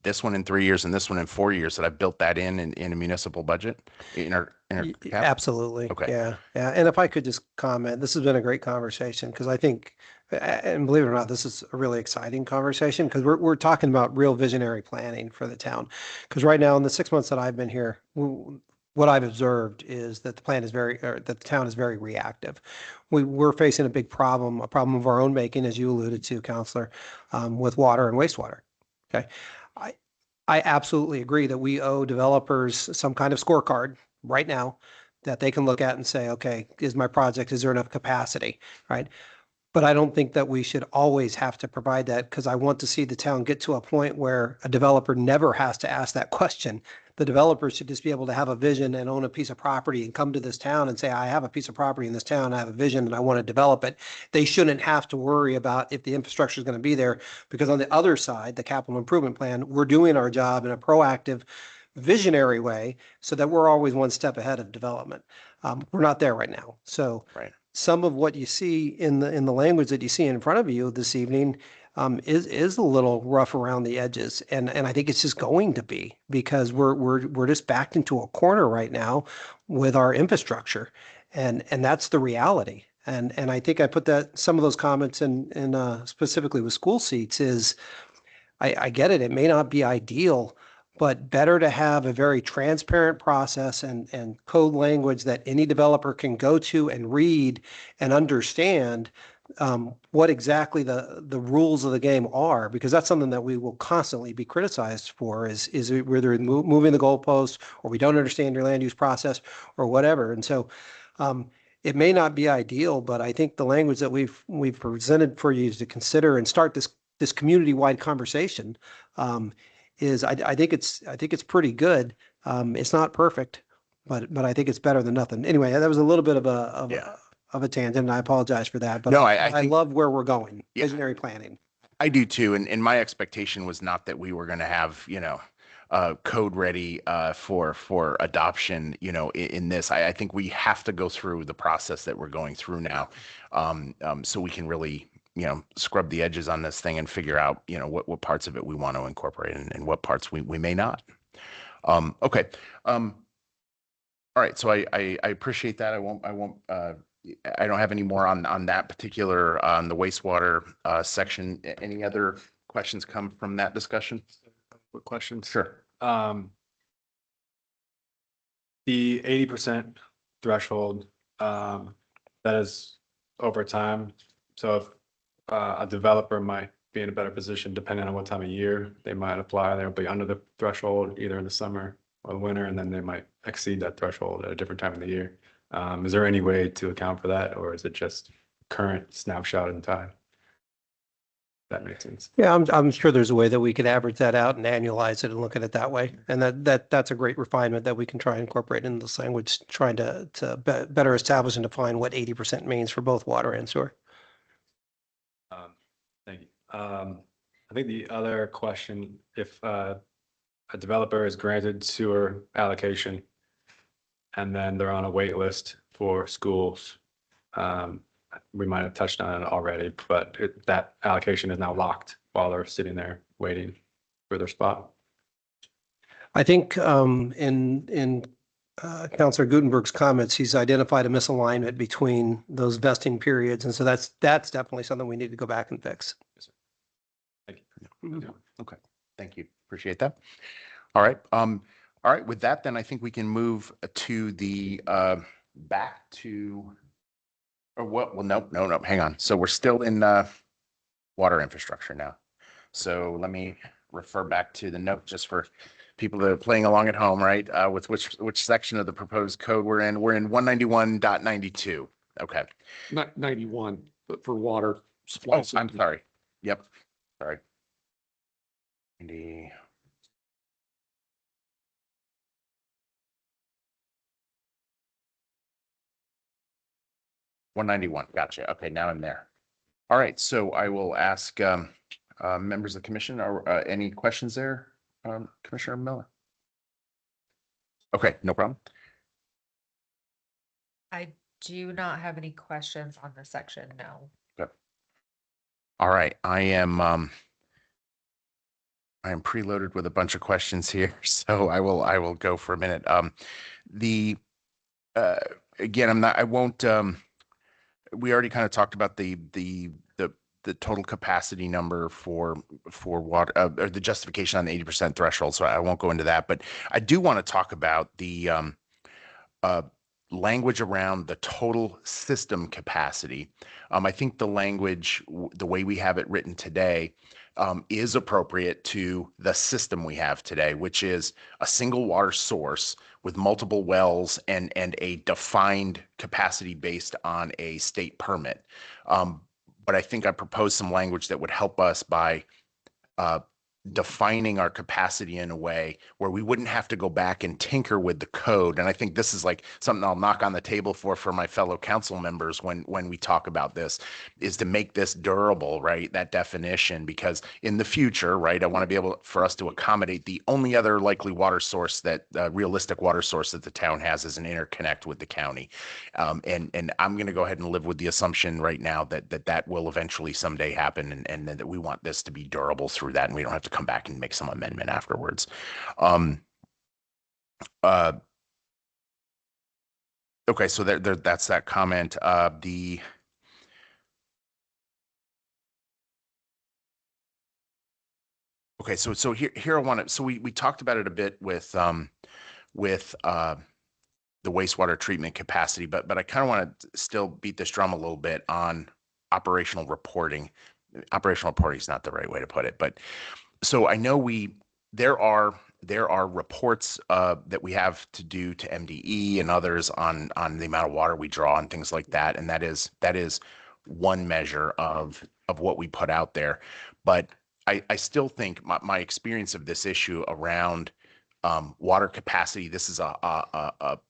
this one in 3 years and this one in 4 years, that I've built that in a municipal budget in our cap? Absolutely. Okay. Yeah. And if I could just comment, this has been a great conversation, because I think, and believe it or not, this is a really exciting conversation, because we're talking about real visionary planning for the town. Because right now, in the 6 months that I've been here, what I've observed is that that the town is very reactive. We're facing a big problem, a problem of our own making, as you alluded to, Counselor, with water and wastewater. Okay. I absolutely agree that we owe developers some kind of scorecard right now that they can look at and say, okay, is there enough capacity, right? But I don't think that we should always have to provide that, because I want to see the town get to a point where a developer never has to ask that question. The developer should just be able to have a vision and own a piece of property and come to this town and say, I have a piece of property in this town, I have a vision and I want to develop it. They shouldn't have to worry about if the infrastructure is going to be there, because on the other side, the capital improvement plan, we're doing our job in a proactive, visionary way, so that we're always one step ahead of development. We're not there right now. So right. Some of what you see in the language that you see in front of you this evening is a little rough around the edges, and I think it's just going to be, because we're just backed into a corner right now with our infrastructure, and that's the reality. And I think I put some of those comments in specifically with school seats is, I get it. It may not be ideal, but better to have a very transparent process and code language that any developer can go to and read and understand what exactly the rules of the game are, because that's something that we will constantly be criticized for is whether moving the goalposts or we don't understand your land use process or whatever. And so it may not be ideal, but I think the language that we've presented for you to consider and start this community-wide conversation is I think it's pretty good. It's not perfect, but I think it's better than nothing. Anyway, that was a little bit of a tangent, and I apologize for that. But No, I think, love where we're going. Yeah. Visionary planning. I do too. And my expectation was not that we were going to have, code ready for adoption, in this. I think we have to go through the process that we're going through now, so we can really, scrub the edges on this thing and figure out, what parts of it we want to incorporate and what parts we may not. Okay. All right. So I appreciate that. I don't have any more on that particular, on the wastewater section. Any other questions come from that discussion? Quick questions. Sure. The 80% threshold, that is over time. So if a developer might be in a better position, depending on what time of year they might apply, they'll be under the threshold either in the summer or the winter, and then they might exceed that threshold at a different time of the year. Is there any way to account for that, or is it just current snapshot in time? That makes sense. Yeah, I'm sure there's a way that we could average that out and annualize it and look at it that way. And that's a great refinement that we can try and incorporate into this language, trying to better establish and define what 80% means for both water and sewer. Thank you. I think the other question, if a developer is granted sewer allocation and then they're on a wait list for schools, we might have touched on it already, but that allocation is now locked while they're sitting there waiting for their spot. I think in Councilor Gutenberg's comments, he's identified a misalignment between those vesting periods. And so that's definitely something we need to go back and fix. Yes, sir. Thank you. Okay. Thank you. Appreciate that. All right. All right. With that, then I think we can move to the back to, or what? Well, no. Hang on. So we're still in water infrastructure now. So let me refer back to the note just for people that are playing along at home, right? With which section of the proposed code we're in. We're in 191.92. Okay. Not 91, but for water supply. Oh, I'm sorry. Yep. Sorry. 90. $191. Gotcha. Okay, now I'm there. All right, so I will ask members of the commission, or any questions there, Commissioner Miller? Okay, no problem. I do not have any questions on this section, no. Okay. All right, I am preloaded with a bunch of questions here, so I will go for a minute. Again, I won't. We already kind of talked about the total capacity number for water, or the justification on the 80% threshold, so I won't go into that. But I do want to talk about the language around the total system capacity. I think the language, the way we have it written today, is appropriate to the system we have today, which is a single water source with multiple wells and a defined capacity based on a state permit. But I think I proposed some language that would help us by defining our capacity in a way where we wouldn't have to go back and tinker with the code. And I think this is like something I'll knock on the table for my fellow council members when we talk about this, is to make this durable, right? That definition, because in the future, right, I want to be able for us to accommodate the only other likely water source that realistic water source that the town has is an interconnect with the county. And I'm going to go ahead and live with the assumption right now that will eventually someday happen, and that we want this to be durable through that, and we don't have to come back and make some amendment afterwards. Okay, so that's that comment. Okay, so here I want to, so we talked about it a bit with the wastewater treatment capacity, but I kind of want to still beat this drum a little bit on operational reporting. Operational reporting is not the right way to put it, but so I know there are reports that we have to do to MDE and others on the amount of water we draw and things like that, and that is one measure of what we put out there. But I still think my experience of this issue around water capacity, this is a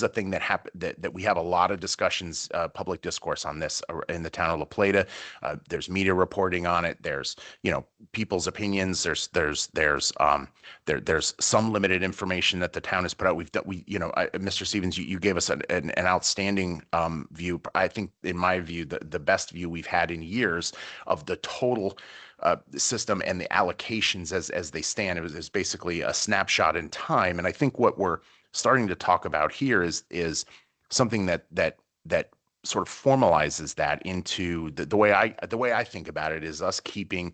thing that that we have a lot of discussions, public discourse on this in the town of La Plata. There's media reporting on it. There's, people's opinions. There's some limited information that the town has put out. Mr. Stevens, you gave us an outstanding view. I think, in my view, the best view we've had in years of the total system and the allocations as they stand. It was basically a snapshot in time. And I think what we're starting to talk about here is something that sort of formalizes that into the way I think about it is us keeping,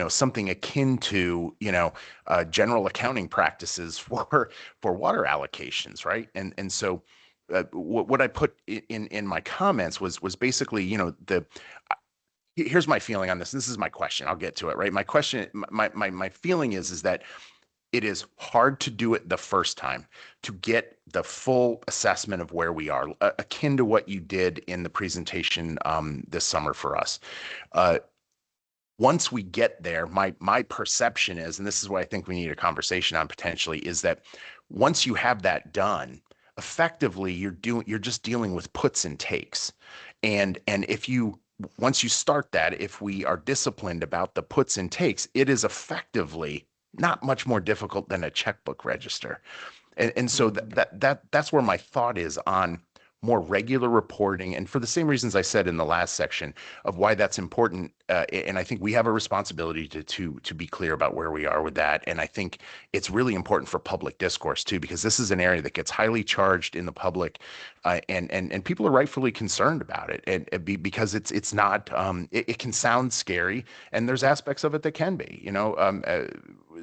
something akin to, general accounting practices for water allocations, right? And so what I put in my comments was basically, here's my feeling on this. This is my question. I'll get to it, right? My question, my feeling is that it is hard to do it the first time, to get the full assessment of where we are, akin to what you did in the presentation this summer for us. Once we get there, my perception is, and this is what I think we need a conversation on potentially, is that once you have that done, effectively you're just dealing with puts and takes. And once you start that, if we are disciplined about the puts and takes, it is effectively not much more difficult than a checkbook register. And so that's where my thought is on more regular reporting. And for the same reasons I said in the last section of why that's important. And I think we have a responsibility to be clear about where we are with that. And I think it's really important for public discourse too, because this is an area that gets highly charged in the public, and people are rightfully concerned about it. And because it's not, it can sound scary, and there's aspects of it that can be,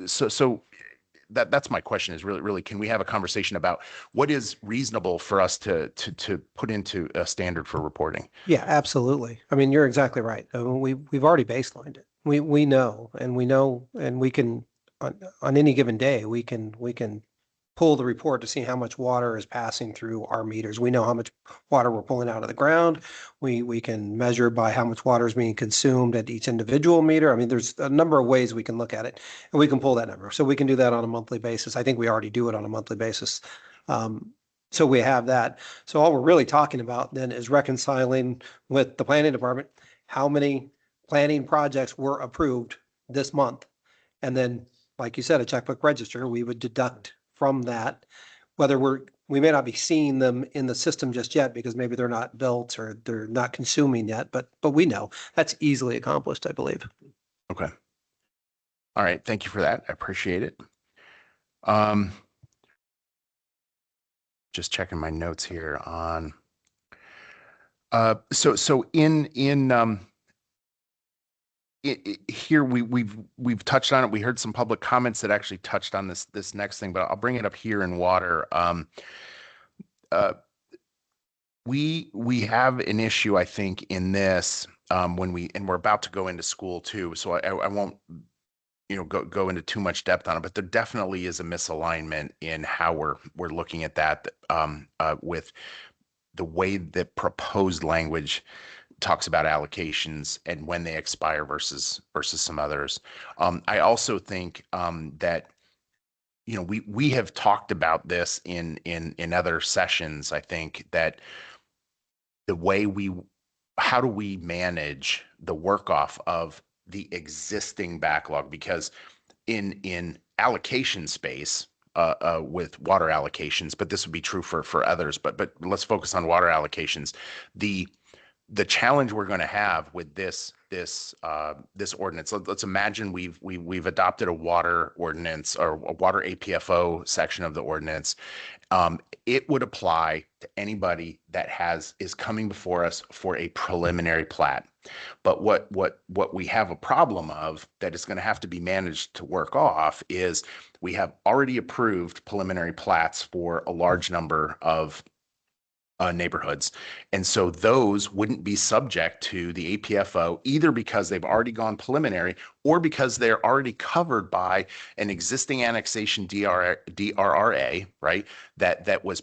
so that's my question, is really, can we have a conversation about what is reasonable for us to put into a standard for reporting? Yeah, absolutely. I mean, you're exactly right. We've already baselined it. We know, and we can, on any given day, we can pull the report to see how much water is passing through our meters. We know how much water we're pulling out of the ground. We can measure by how much water is being consumed at each individual meter. I mean, there's a number of ways we can look at it, and we can pull that number. So we can do that on a monthly basis. I think we already do it on a monthly basis. So we have that. So all we're really talking about then is reconciling with the planning department how many planning projects were approved this month. And then, like you said, a checkbook register, we would deduct from that, whether we may not be seeing them in the system just yet because maybe they're not built or they're not consuming yet, but we know that's easily accomplished, I believe. Okay. All right. Thank you for that. I appreciate it. Just checking my notes here on, so here we've touched on it. We heard some public comments that actually touched on this next thing, but I'll bring it up here in water. We have an issue, I think, in this we're about to go into school too. So I won't go into too much depth on it, but there definitely is a misalignment in how we're looking at that with the way that proposed language talks about allocations and when they expire versus some others. I also think that we have talked about this in other sessions. I think that the way how do we manage the work off of the existing backlog, because in allocation space with water allocations, but this would be true for others, but let's focus on water allocations. the challenge we're going to have with this ordinance, let's imagine we've adopted a water ordinance or a water APFO section of the ordinance. It would apply to anybody that is coming before us for a preliminary plat. But what we have a problem of that is going to have to be managed to work off is we have already approved preliminary plats for a large number of neighborhoods. And so those wouldn't be subject to the APFO either because they've already gone preliminary or because they're already covered by an existing annexation DRRA, right? That was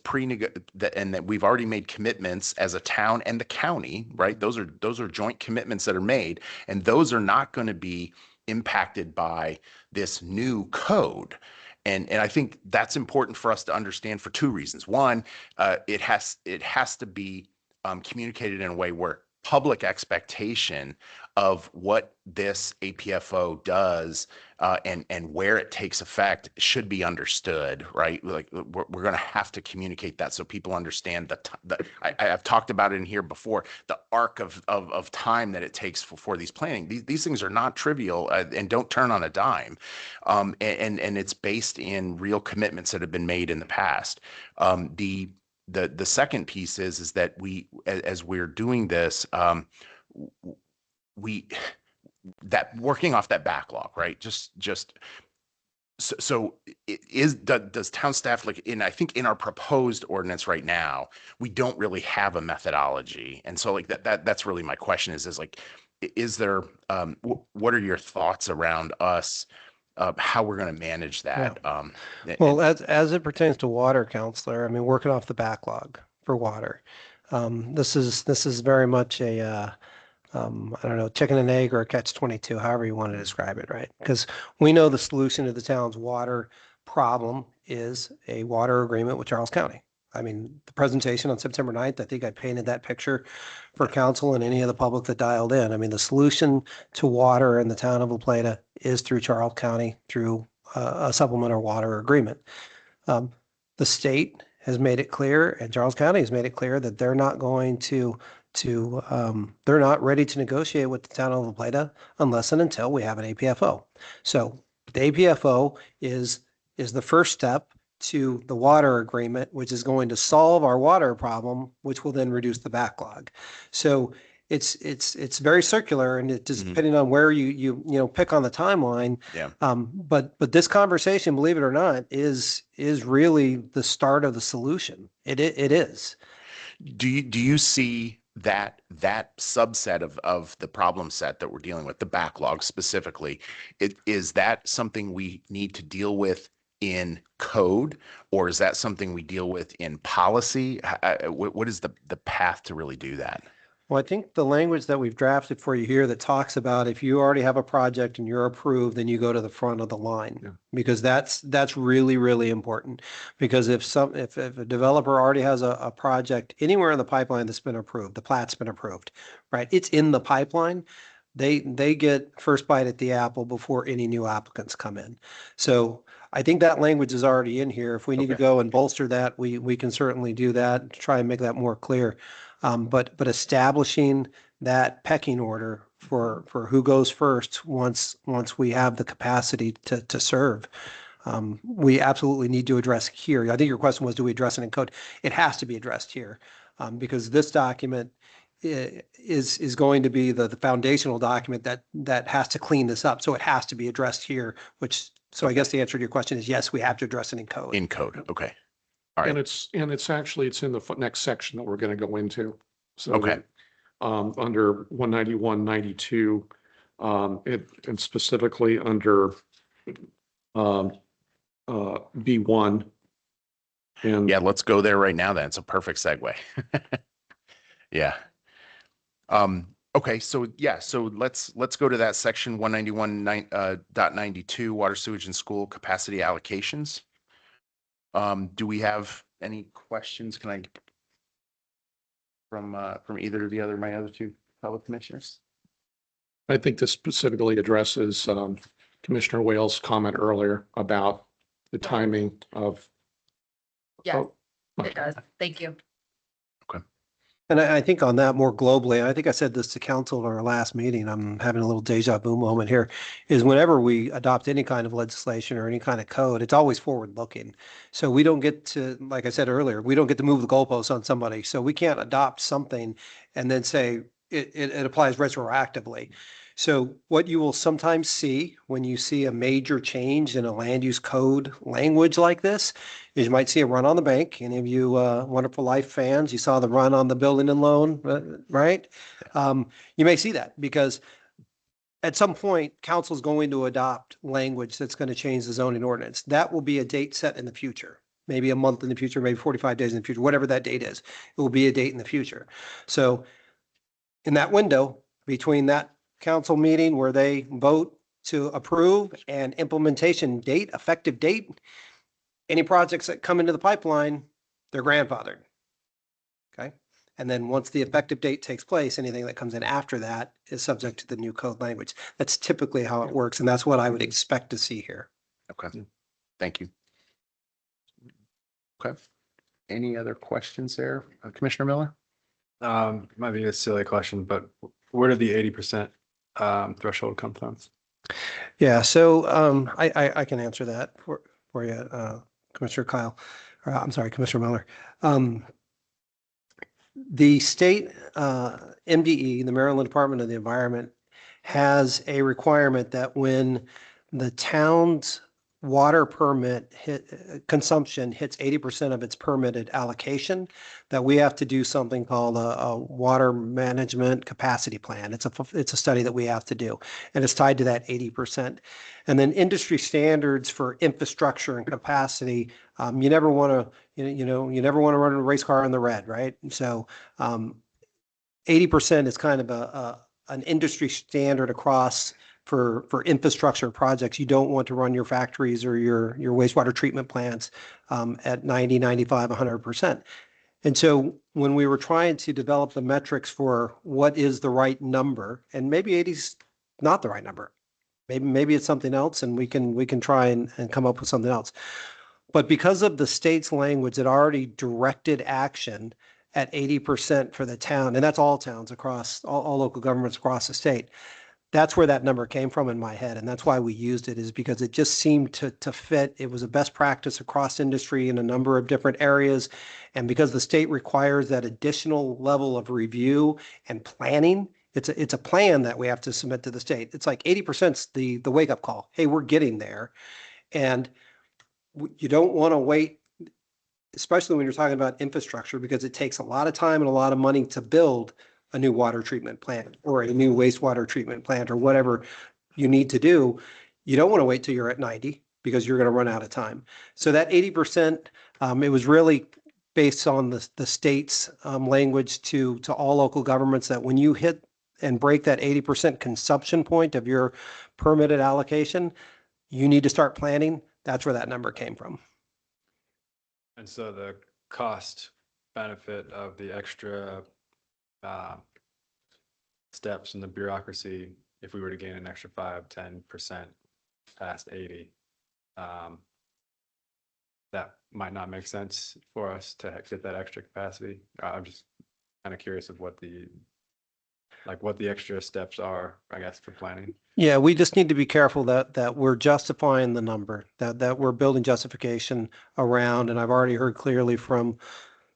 and that we've already made commitments as a town and the county, right? Those are joint commitments that are made, and those are not going to be impacted by this new code. And I think that's important for us to understand for two reasons. One, it has to be communicated in a way where public expectation of what this APFO does and where it takes effect should be understood, right? Like we're going to have to communicate that so people understand I've talked about it in here before, the arc of time that it takes for these planning. These things are not trivial and don't turn on a dime. And it's based in real commitments that have been made in the past. The second piece is that as we're doing this, working off that backlog, right? Does town staff I think in our proposed ordinance right now, we don't really have a methodology. And so that's really my question is there, what are your thoughts around us, how we're going to manage that? Well, as it pertains to water, counselor, I mean, working off the backlog for water, this is very much a I don't know, chicken and egg or a catch-22, however you want to describe it, right? Because we know the solution to the town's water problem is a water agreement with Charles County. I mean, the presentation on September 9th, I think I painted that picture for council and any of the public that dialed in. I mean, the solution to water in the town of La Plata is through Charles County through a supplemental water agreement. The state has made it clear and Charles County has made it clear that they're not going they're not ready to negotiate with the town of La Plata unless and until we have an APFO. So the APFO is the first step to the water agreement, which is going to solve our water problem, which will then reduce the backlog. So it's very circular, and it just depending on where you pick on the timeline. Yeah. But this conversation, believe it or not, is really the start of the solution. It is. Do you see that subset of the problem set that we're dealing with, the backlog specifically, is that something we need to deal with in code, or is that something we deal with in policy? What is the path to really do that? Well, I think the language that we've drafted for you here that talks about if you already have a project and you're approved, then you go to the front of the line, because that's really, really important. Because if a developer already has a project anywhere in the pipeline that's been approved, the plat's been approved, right? It's in the pipeline. They get first bite at the apple before any new applicants come in. So I think that language is already in here. If we need to go and bolster that, we can certainly do that to try and make that more clear. But establishing that pecking order for who goes first once we have the capacity to serve, we absolutely need to address here. I think your question was, do we address it in code? It has to be addressed here, because this document is going to be the foundational document that has to clean this up. So it has to be addressed here, so I guess the answer to your question is yes, we have to address it in code. In code, okay. All right. And it's in the next section that we're going to go into. So Okay. Under 191-92, and specifically under B1. And Yeah, let's go there right now then. It's a perfect segue. Yeah. Okay, so let's go to that section 191.92 water, sewage, and school capacity allocations. Do we have any questions? Can I from either of my other two fellow commissioners? I think this specifically addresses Commissioner Wales' comment earlier about the timing of. Yeah, Oh, it does. Thank you. And I think on that more globally, I think I said this to council at our last meeting, I'm having a little deja vu moment here, is whenever we adopt any kind of legislation or any kind of code, it's always forward looking. So we don't get to, like I said earlier, we don't get to move the goalposts on somebody. So we can't adopt something and then say it applies retroactively. So what you will sometimes see when you see a major change in a land use code language like this is you might see a run on the bank. Any of you Wonderful Life fans, you saw the run on the building and loan, right? You may see that because at some point, council's going to adopt language that's going to change the zoning ordinance. That will be a date set in the future, maybe a month in the future, maybe 45 days in the future, whatever that date is. It will be a date in the future. So in that window between that council meeting where they vote to approve and implementation date, effective date, any projects that come into the pipeline, they're grandfathered. Okay. And then once the effective date takes place, anything that comes in after that is subject to the new code language. That's typically how it works. And that's what I would expect to see here. Okay, thank you. Okay, any other questions there, Commissioner Miller? Might be a silly question, but where did the 80% threshold come from? Yeah, so I can answer that for you, Commissioner Kyle, or I'm sorry, Commissioner Miller. The state MDE, the Maryland Department of the Environment, has a requirement that when the town's water permit consumption hits 80% of its permitted allocation, that we have to do something called a water management capacity plan. It's a study that we have to do, and it's tied to that 80%. And then industry standards for infrastructure and capacity. You never want to, you never want to run a race car in the red, right? So 80% is kind of an industry standard across for infrastructure projects. You don't want to run your factories or your wastewater treatment plants at 90, 95, 100%. And so when we were trying to develop the metrics for what is the right number, and maybe 80 is not the right number, maybe it's something else, and we can try and come up with something else. But because of the state's language that already directed action at 80% for the town, and that's all towns across, all local governments across the state, that's where that number came from in my head. And that's why we used it, is because it just seemed to fit. It was a best practice across industry in a number of different areas. And because the state requires that additional level of review and planning, it's a plan that we have to submit to the state. It's like 80%'s the wake up call. Hey, we're getting there. And you don't want to wait, especially when you're talking about infrastructure, because it takes a lot of time and a lot of money to build a new water treatment plant or a new wastewater treatment plant or whatever you need to do. You don't want to wait till you're at 90 because you're going to run out of time. So that 80%, it was really based on the state's language to all local governments, that when you hit and break that 80% consumption point of your permitted allocation, you need to start planning. That's where that number came from. And so the cost benefit of the extra steps in the bureaucracy, if we were to gain an extra 5-10% past 80, that might not make sense for us to get that extra capacity. I'm just kind of curious of what the extra steps are, I guess, for planning. Yeah, we just need to be careful that we're justifying the number, that we're building justification around. And I've already heard clearly from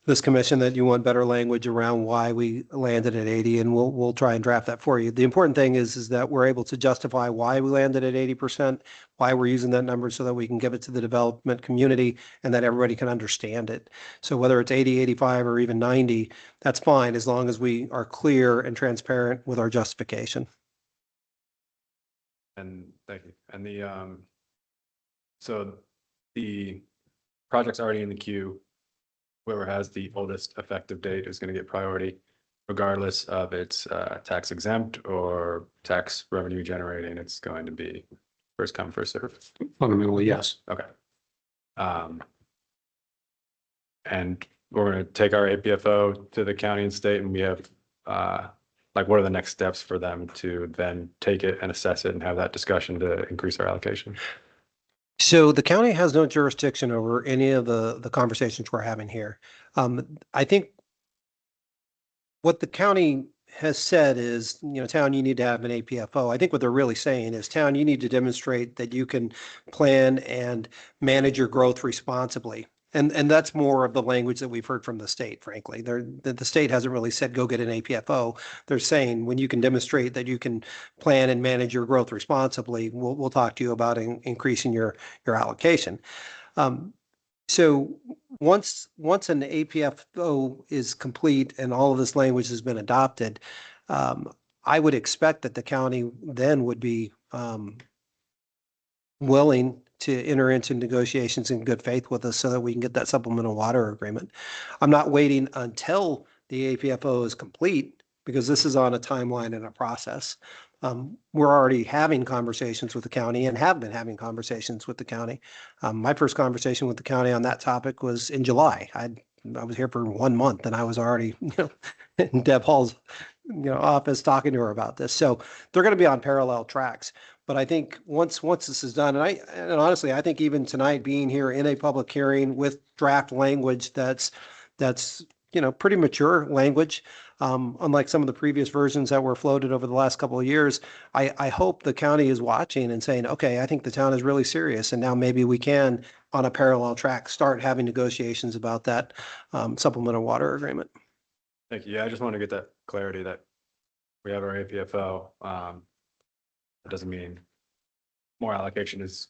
this commission that you want better language around why we landed at 80, and we'll try and draft that for you. The important thing is that we're able to justify why we landed at 80%, why we're using that number, so that we can give it to the development community and that everybody can understand it. So whether it's 80, 85, or even 90, that's fine, as long as we are clear and transparent with our justification. And thank you. And so the project's already in the queue. Whoever has the oldest effective date is going to get priority, regardless of its tax exempt or tax revenue generating. It's going to be first come, first serve. Fundamentally, yes. Okay. And we're going to take our APFO to the county and state, and we have what are the next steps for them to then take it and assess it and have that discussion to increase our allocation? So the county has no jurisdiction over any of the conversations we're having here. I think what the county has said is, town, you need to have an APFO. I think what they're really saying is, town, you need to demonstrate that you can plan and manage your growth responsibly. And that's more of the language that we've heard from the state, frankly. The state hasn't really said, go get an APFO. They're saying, when you can demonstrate that you can plan and manage your growth responsibly, we'll talk to you about increasing your allocation. So once an APFO is complete and all of this language has been adopted, I would expect that the county then would be willing to enter into negotiations in good faith with us so that we can get that supplemental water agreement. I'm not waiting until the APFO is complete, because this is on a timeline and a process. We're already having conversations with the county and have been having conversations with the county. My first conversation with the county on that topic was in July. I was here for 1 month and I was already, in Deb Hall's, office talking to her about this. So they're going to be on parallel tracks. But I think once this is done, and honestly, I think even tonight, being here in a public hearing with draft language that's pretty mature language, unlike some of the previous versions that were floated over the last couple of years, I hope the county is watching and saying, okay, I think the town is really serious, and now maybe we can, on a parallel track, start having negotiations about that supplemental water agreement. Thank you. Yeah, I just want to get that clarity that we have our APFO. That doesn't mean more allocation is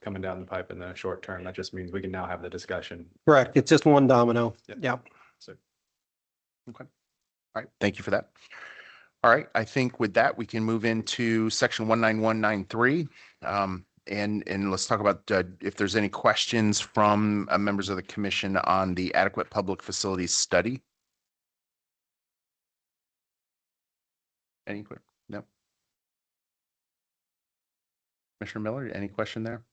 coming down the pipe in the short term. That just means we can now have the discussion. Correct. It's just one domino. Yeah. So, Okay. All right. Thank you for that. All right. I think with that, we can move into section 19193. And let's talk about if there's any questions from members of the commission on the adequate public facilities study. Any quick? No. Commissioner Miller, any question there?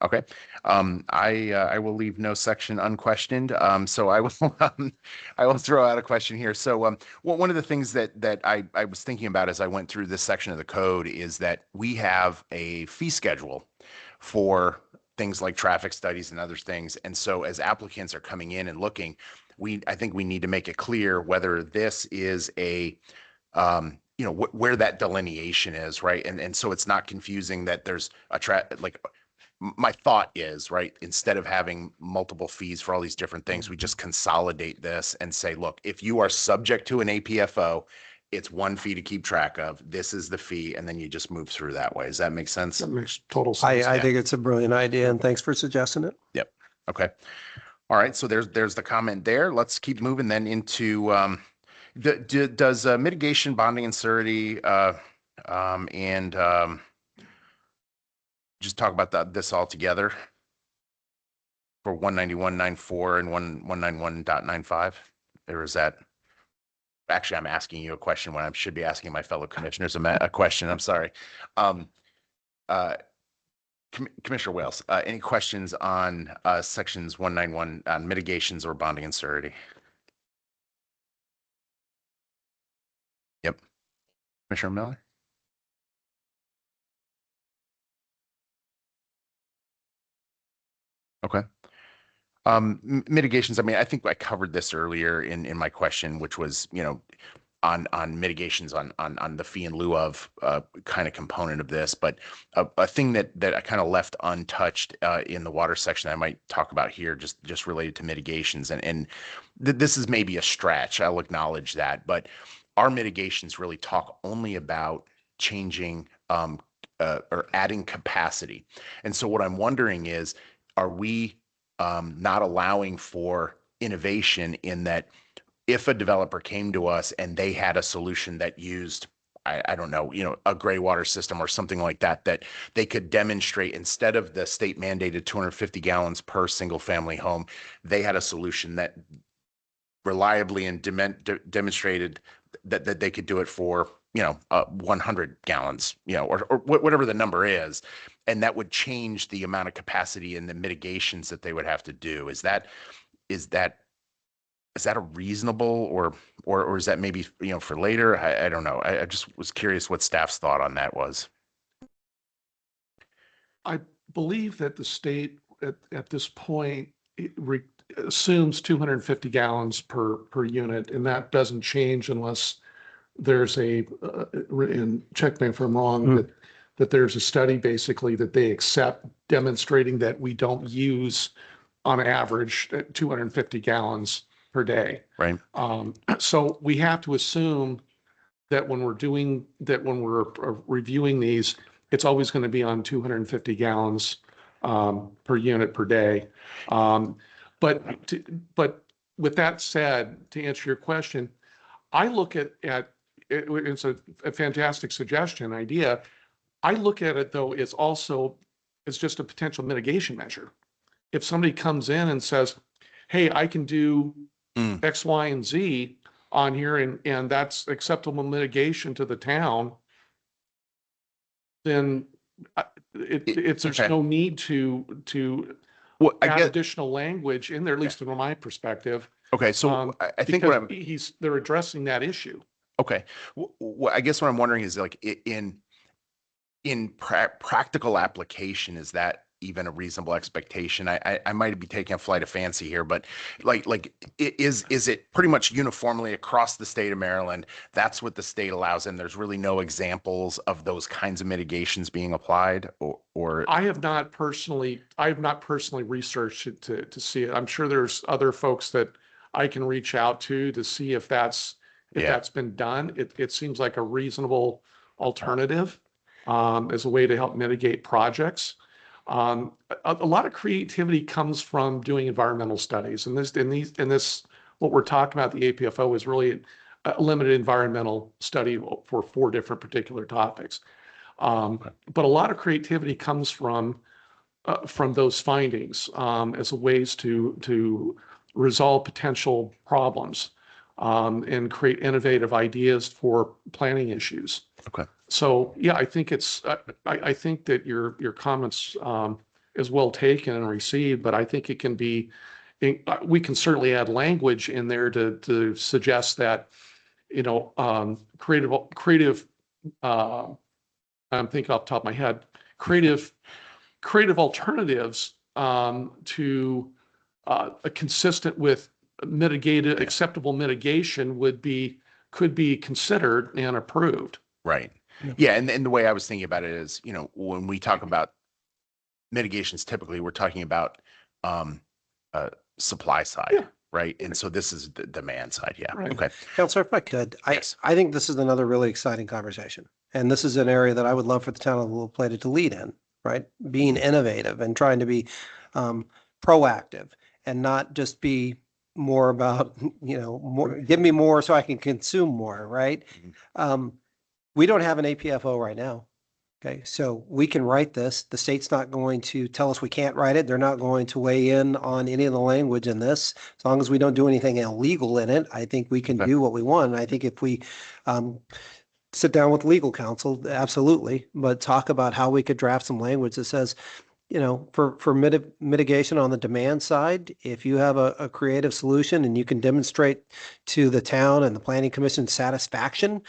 Okay. I will leave no section unquestioned. So I will I will throw out a question here. So one of the things that I was thinking about as I went through this section of the code is that we have a fee schedule for things like traffic studies and other things. And so as applicants are coming in and looking, I think we need to make it clear whether this is a where that delineation is, right? And so it's not confusing that there's my thought is, right, instead of having multiple fees for all these different things, we just consolidate this and say, look, if you are subject to an APFO, it's one fee to keep track of. This is the fee, and then you just move through that way. Does that make sense? That makes total sense. I think it's a brilliant idea, and thanks for suggesting it. Yep. Okay. All right. So there's the comment there. Let's keep moving then into does mitigation, bonding, and surety and just talk about this all together for 191.94 and 191.95, or is that? Actually, I'm asking you a question when I should be asking my fellow commissioners a question. I'm sorry. Commissioner Wales, any questions on sections 191 on mitigations or bonding and surety? Yep. Commissioner Miller? Okay. Mitigations, I mean, I think I covered this earlier in my question, which was, on mitigations on the fee in lieu of kind of component of this, but a thing that I kind of left untouched in the water section I might talk about here, just related to mitigations, and this is maybe a stretch, I'll acknowledge that, but our mitigations really talk only about changing or adding capacity. And so what I'm wondering is, are we not allowing for innovation in that if a developer came to us and they had a solution that used, I don't know, a gray water system or something like that, that they could demonstrate instead of the state mandated 250 gallons per single family home, they had a solution that reliably and demonstrated that they could do it for 100 gallons, or whatever the number is, and that would change the amount of capacity and the mitigations that they would have to do. Is that a reasonable or is that maybe for later? I don't know. I just was curious what staff's thought on that was. I believe that the state at this point assumes 250 gallons per unit, and that doesn't change unless there's and check me if I'm wrong, that there's a study basically that they accept demonstrating that we don't use on average 250 gallons per day. Right. So we have to assume that when we're reviewing these, it's always going to be on 250 gallons per unit per day. But with that said, to answer your question, I look at it's a fantastic suggestion, idea. I look at it though, it's just a potential mitigation measure. If somebody comes in and says, hey, I can do X, Y, and Z on here and that's acceptable mitigation to the town, then there's Okay. no need to Well, I add get, additional language in there, at least from my perspective. okay, so I think what because they're addressing that issue. okay. I guess what I'm wondering is like in practical application, is that even a reasonable expectation? I might be taking a flight of fancy here, but is it pretty much uniformly across the state of Maryland? That's what the state allows, and there's really no examples of those kinds of mitigations being applied, or I have not personally researched it to see it. I'm sure there's other folks that I can reach out to see if that's been done. It seems like a reasonable alternative as a way to help mitigate projects. A lot of creativity comes from doing environmental studies, and this what we're talking about, the APFO, is really a limited environmental study for 4 different particular topics. But a lot of creativity comes from those findings as a ways to resolve potential problems and create innovative ideas for planning issues. Okay. So yeah, I think I think that your comments is well taken and received, but I think it can be, we can certainly add language in there to suggest that, creative, I'm thinking off the top of my head, creative alternatives to consistent with acceptable mitigation could be considered and approved. right. Yeah, and the way I was thinking about it is, when we talk about mitigations, typically we're talking about supply side, Yeah. right? And so this is the demand side. Yeah. Right. Okay. Counselor, if I could, Yes. I think this is another really exciting conversation. And this is an area that I would love for the town of La Plata to lead in, right? Being innovative and trying to be proactive and not just be more about, more, give me more so I can consume more, right? We don't have an APFO right now. Okay, so we can write this. The state's not going to tell us we can't write it. They're not going to weigh in on any of the language in this. As long as we don't do anything illegal in it, I think we can do what we want. And I think if we sit down with legal counsel, absolutely, but talk about how we could draft some language that says, for mitigation on the demand side, if you have a creative solution and you can demonstrate to the town and the planning commission satisfaction,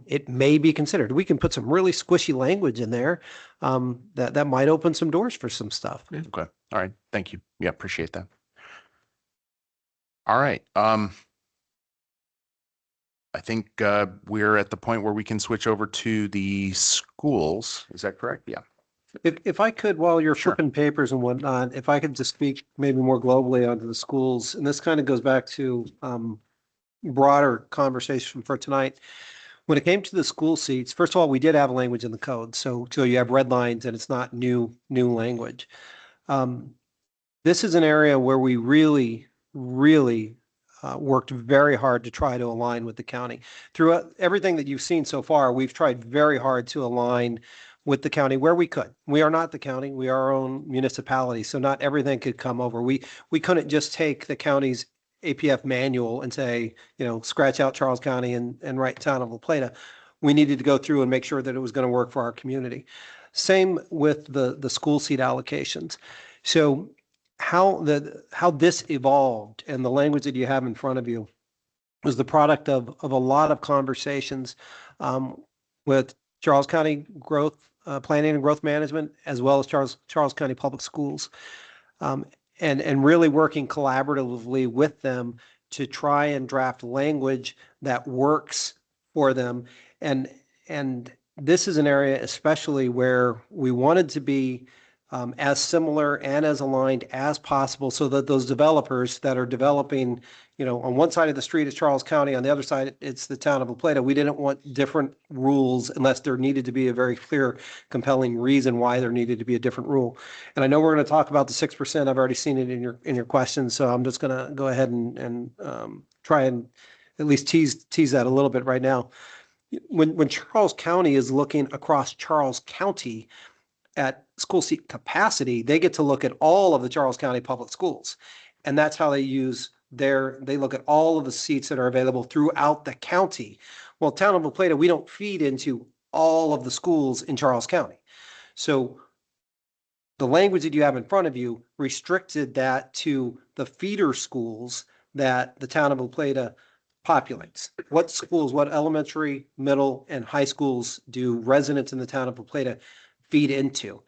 it may be considered. We can put some really squishy language in there that might open some doors for some stuff. Okay. All right. Thank you. Yeah, appreciate that. All right. I think we're at the point where we can switch over to the schools. Is that correct? Yeah. If I could, while you're Sure. flipping papers and whatnot, if I could just speak maybe more globally onto the schools, and this kind of goes back to broader conversation for tonight. When it came to the school seats, first of all, we did have language in the code, so you have red lines and it's not new language. This is an area where we really worked very hard to try to align with the county. Throughout everything that you've seen so far, we've tried very hard to align with the county where we could. We are not the county. We are our own municipality. So not everything could come over. We couldn't just take the county's APF manual and say, scratch out Charles County and write Town of La Plata. We needed to go through and make sure that it was going to work for our community. Same with the school seat allocations. So how this evolved and the language that you have in front of you was the product of a lot of conversations with Charles County Growth Planning and Growth Management, as well as Charles County Public Schools. and really working collaboratively with them to try and draft language that works for them. And this is an area especially where we wanted to be as similar and as aligned as possible so that those developers that are developing, on one side of the street is Charles County, on the other side, it's the town of La Plata. We didn't want different rules unless there needed to be a very clear, compelling reason why there needed to be a different rule. And I know we're going to talk about the 6%. I've already seen it in your questions, so I'm just going to go ahead and try and at least tease that a little bit right now. When Charles County is looking across Charles County at school seat capacity, they get to look at all of the Charles County public schools. And that's how they they look at all of the seats that are available throughout the county. Well, town of La Plata, we don't feed into all of the schools in Charles County. So the language that you have in front of you restricted that to the feeder schools that the town of La Plata populates. What schools, what elementary, middle, and high schools do residents in the town of La Plata feed into?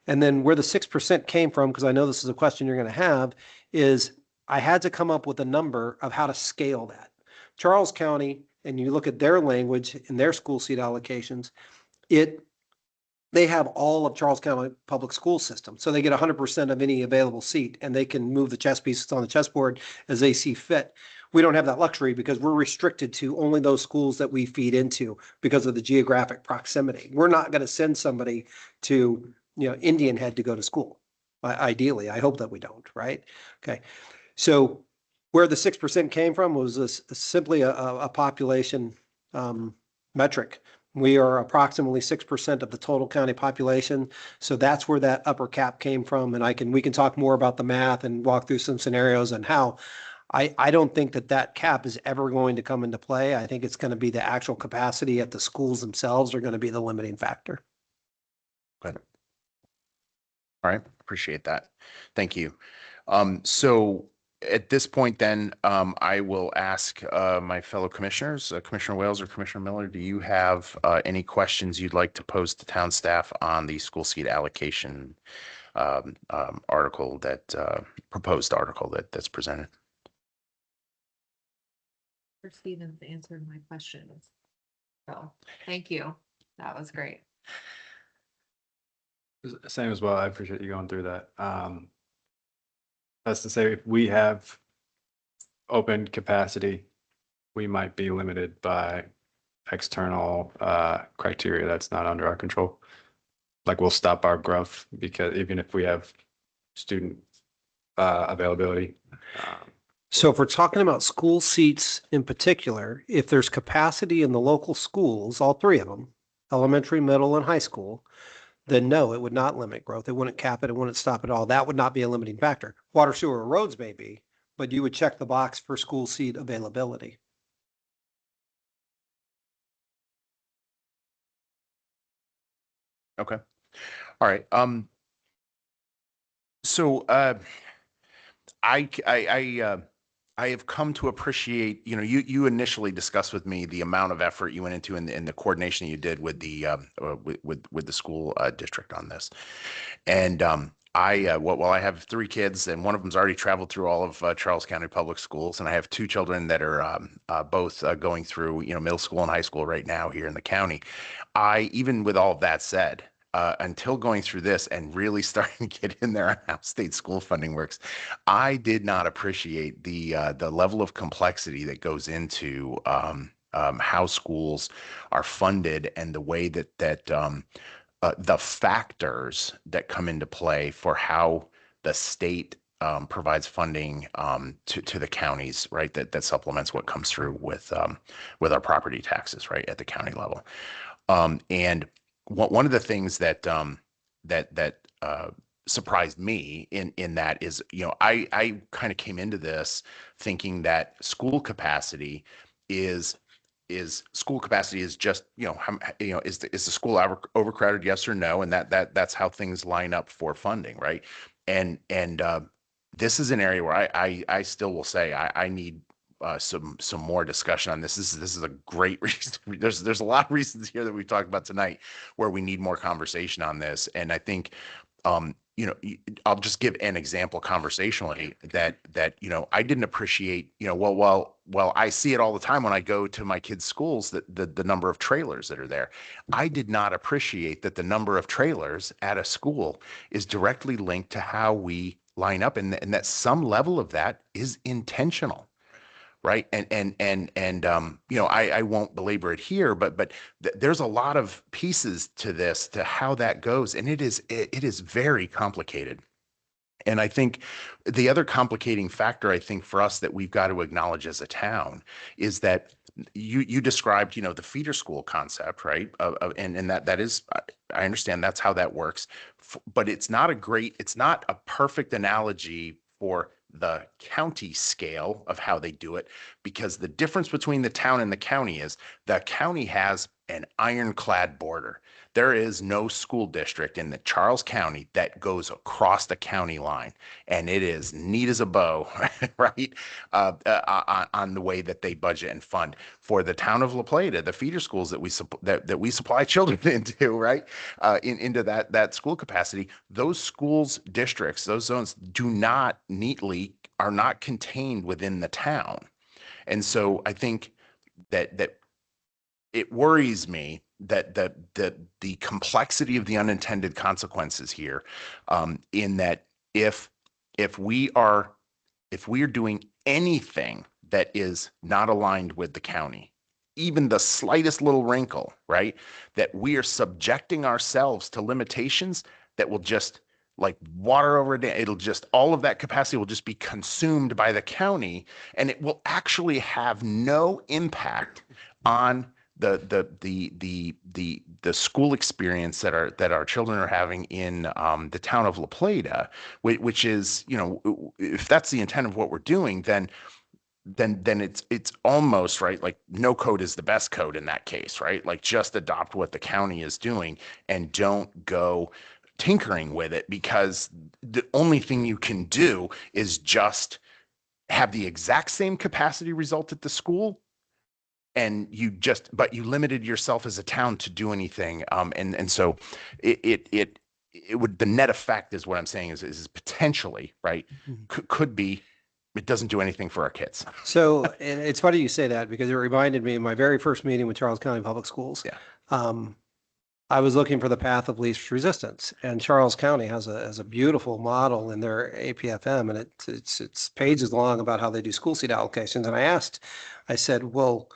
And then where the 6% came from, because I know this is a question you're going to have, is I had to come up with a number of how to scale that. Charles County, and you look at their language in their school seat allocations, they have all of Charles County public school system. So they get 100% of any available seat, and they can move the chess pieces on the chessboard as they see fit. We don't have that luxury because we're restricted to only those schools that we feed into because of the geographic proximity. We're not going to send somebody to, Indian Head to go to school. Ideally, I hope that we don't, right? Okay. So where the 6% came from was simply a population metric. We are approximately 6% of the total county population. So that's where that upper cap came from. And we can talk more about the math and walk through some scenarios and how. I don't think that cap is ever going to come into play. I think it's going to be the actual capacity at the schools themselves are going to be the limiting factor. Good. All right. Appreciate that. Thank you. So at this point then, I will ask my fellow commissioners, Commissioner Wales or Commissioner Miller, do you have any questions you'd like to pose to town staff on the school seat allocation article proposed article that's presented? Stevens answered my questions. So thank you. That was great. Same as well. I appreciate you going through that. That's to say, if we have open capacity, we might be limited by external criteria that's not under our control. Like we'll stop our growth because even if we have student availability. So if we're talking about school seats in particular, if there's capacity in the local schools, all three of them, elementary, middle, and high school, then no, it would not limit growth. It wouldn't cap it. It wouldn't stop it all. That would not be a limiting factor. Water, sewer, roads may be, but you would check the box for school seat availability. Okay. All right. So I have come to appreciate, you initially discussed with me the amount of effort you went into in the coordination you did with the with the school district on this. And I have 3 kids, and one of them's already traveled through all of Charles County Public Schools, and I have 2 children that are both going through middle school and high school right now here in the county. Even with all of that said, until going through this and really starting to get in there on how state school funding works, I did not appreciate the level of complexity that goes into how schools are funded and the way that the factors that come into play for how the state provides funding to the counties, right? That supplements what comes through with our property taxes, right, at the county level. And one of the things that surprised me in that is, I kind of came into this thinking that school capacity is just, is the school overcrowded, yes or no? And that's how things line up for funding, right? And this is an area where I still will say I need some more discussion on this. This is a great reason. There's a lot of reasons here that we've talked about tonight where we need more conversation on this. And I think I'll just give an example conversationally that, I didn't appreciate, well, I see it all the time when I go to my kids' schools, that the number of trailers that are there. I did not appreciate that the number of trailers at a school is directly linked to how we line up, and that some level of that is intentional. Right. I won't belabor it here, but there's a lot of pieces to this, to how that goes. And it is very complicated. And I think the other complicating factor, I think, for us that we've got to acknowledge as a town is that you described, the feeder school concept, right? And that is, I understand that's how that works, but it's not a perfect analogy for the county scale of how they do it, because the difference between the town and the county is the county has an ironclad border. There is no school district in the Charles County that goes across the county line, and it is neat as a bow, right? On the way that they budget and fund. For the town of La Plata, the feeder schools that we supply children into, right, into that school capacity, those schools districts, those zones are not contained within the town, and so I think that it worries me that the complexity of the unintended consequences here, in that if we are doing anything that is not aligned with the county, even the slightest little wrinkle, right, that we are subjecting ourselves to limitations that will just, like water over a dam, it'll just, all of that capacity will just be consumed by the county, and it will actually have no impact on the school experience that our children are having in the town of La Plata, which is, if that's the intent of what we're doing, then it's almost right. Like, no code is the best code in that case, right? Like, just adopt what the county is doing and don't go tinkering with it, because the only thing you can do is just have the exact same capacity result at the school, and but you limited yourself as a town to do anything. And so it would, the net effect is what I'm saying is potentially, right, could be, it doesn't do anything for our kids. So and it's funny you say that, because it reminded me of my very first meeting with Charles County Public Schools. Yeah. I was looking for the path of least resistance, and Charles County has a beautiful model in their APFM, and it's pages long about how they do school seat allocations. And I said, well,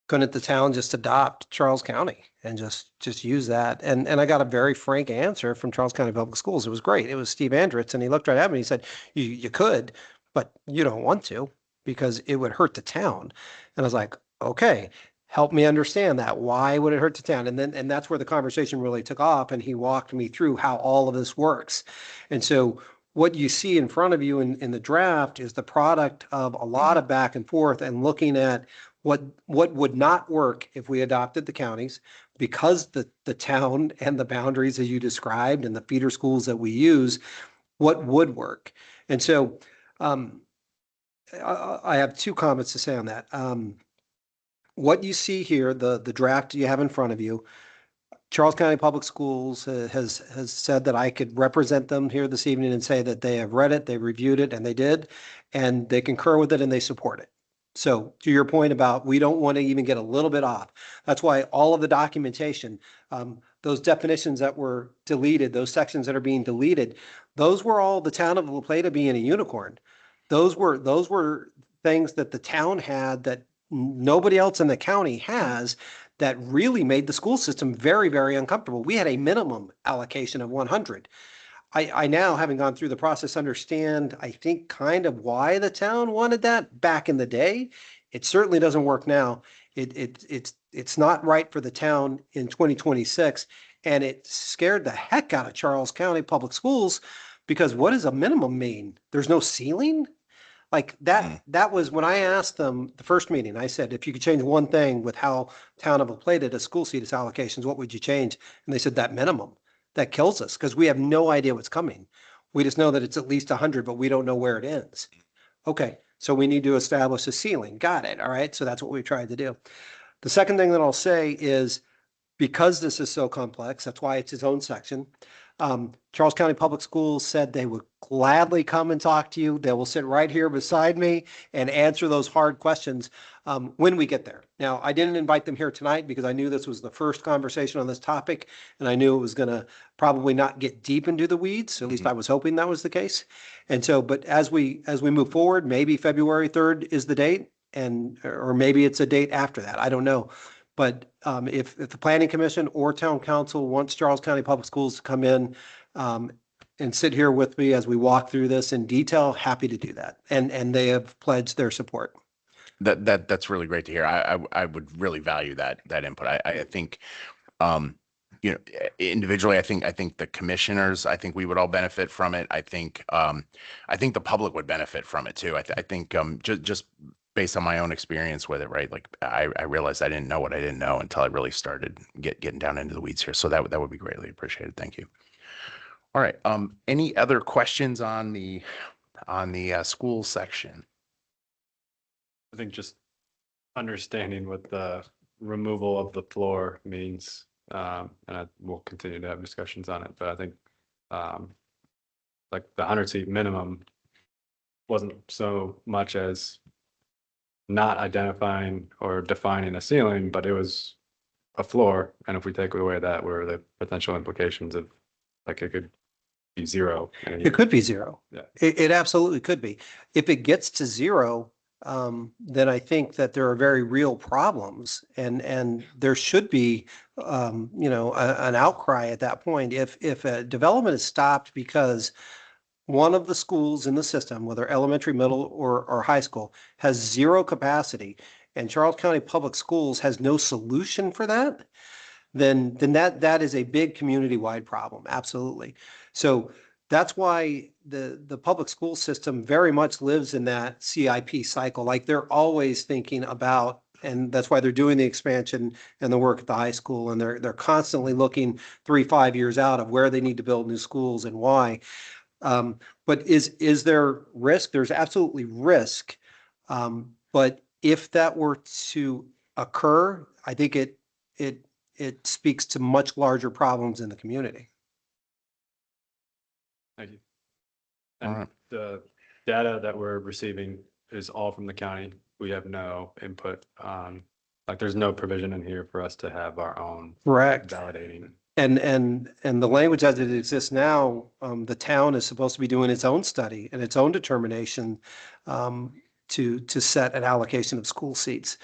couldn't the town just adopt Charles County and just use that? And I got a very frank answer from Charles County Public Schools. It was great. It was Steve Andritz, and he looked right at me and he said, you could, but you don't want to, because it would hurt the town. And I was like, okay, help me understand that. Why would it hurt the town? And that's where the conversation really took off, and he walked me through how all of this works. And so what you see in front of you in the draft is the product of a lot of back and forth, and looking at what would not work if we adopted the counties, because the town and the boundaries as you described and the feeder schools that we use, what would work. And so I have two comments to say on that. What you see here, the draft you have in front of you, Charles County Public Schools has said that I could represent them here this evening and say that they have read it, they reviewed it, and they did, and they concur with it and they support it. So to your point about, we don't want to even get a little bit off. That's why all of the documentation, those definitions that were deleted, those sections that are being deleted, those were all the town of La Plata being a unicorn. Those were things that the town had that nobody else in the county has, that really made the school system very, very uncomfortable. We had a minimum allocation of 100. I now, having gone through the process, understand, I think, kind of why the town wanted that back in the day. It certainly doesn't work now. It's not right for the town in 2026. And it scared the heck out of Charles County Public Schools, because what does a minimum mean? There's no ceiling? Like that was when I asked them the first meeting. I said, if you could change one thing with how town of La Plata does school seat allocations, what would you change? And they said, that minimum. That kills us, because we have no idea what's coming. We just know that it's at least 100, but we don't know where it ends. Okay, so we need to establish a ceiling. Got it. All right, so that's what we tried to do. The second thing that I'll say is, because this is so complex, that's why it's its own section. Charles County Public Schools said they would gladly come and talk to you. They will sit right here beside me and answer those hard questions when we get there. Now, I didn't invite them here tonight because I knew this was the first conversation on this topic, and I knew it was going to probably not get deep into the weeds. At least I was hoping that was the case. And so, but as we move forward, maybe February 3rd is the date, or maybe it's a date after that. I don't know. But if the Planning Commission or Town Council wants Charles County Public Schools to come in and sit here with me as we walk through this in detail, happy to do that. And they have pledged their support. That's really great to hear. I would really value that input. I think, individually, I think the commissioners, I think we would all benefit from it. I think the public would benefit from it too. I think just based on my own experience with it, right? Like I realized I didn't know what I didn't know until I really started getting down into the weeds here. So that would be greatly appreciated. Thank you. All right. Any other questions on the school section? I think just understanding what the removal of the floor means, and we'll continue to have discussions on it, but I think like the 100-seat minimum wasn't so much as not identifying or defining a ceiling, but it was a floor. And if we take away that, what are the potential implications of, like, it could be zero? It could be zero. Yeah. It absolutely could be. If it gets to zero, then I think that there are very real problems, and there should be, an outcry at that point. If a development is stopped because one of the schools in the system, whether elementary, middle, or high school, has zero capacity, and Charles County Public Schools has no solution for that, then that is a big community-wide problem. Absolutely. So that's why the public school system very much lives in that CIP cycle. Like they're always thinking about, and that's why they're doing the expansion and the work at the high school, and they're constantly looking 3-5 years out of where they need to build new schools and why. But is there risk? There's absolutely risk. But if that were to occur, I think it speaks to much larger problems in the community. Thank you. All And right. the data that we're receiving is all from the county. We have no input on, like, there's no provision in here for us to have our own Correct. validating. And the language as it exists now, the town is supposed to be doing its own study and its own determination to set an allocation of school seats.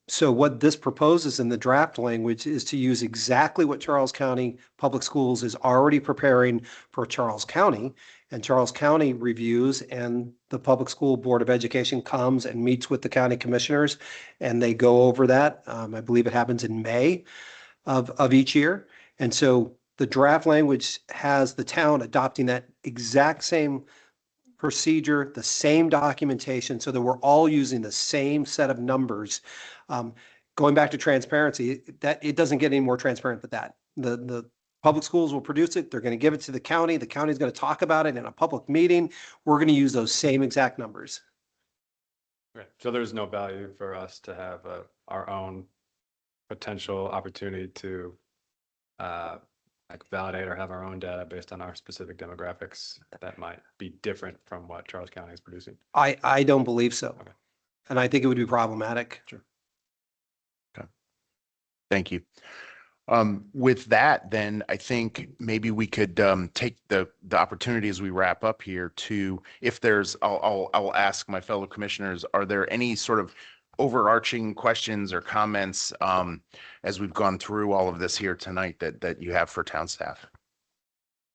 So what this proposes in the draft language is to use exactly what Charles County Public Schools is already preparing for Charles County, and Charles County reviews, and the Public School Board of Education comes and meets with the county commissioners, and they go over that. I believe it happens in May of each year. And so the draft language has the town adopting that exact same procedure, the same documentation, so that we're all using the same set of numbers. Going back to transparency, that it doesn't get any more transparent than that. The public schools will produce it. They're going to give it to the county. The county is going to talk about it in a public meeting. We're going to use those same exact numbers. Okay. So there's no value for us to have our own potential opportunity to like validate or have our own data based on our specific demographics that might be different from what Charles County is producing. I don't believe so. Okay. And I think it would be problematic. Sure. Okay. Thank you. With that, then I think maybe we could take the opportunity as we wrap up here to, if there's, I'll ask my fellow commissioners, are there any sort of overarching questions or comments as we've gone through all of this here tonight that you have for town staff?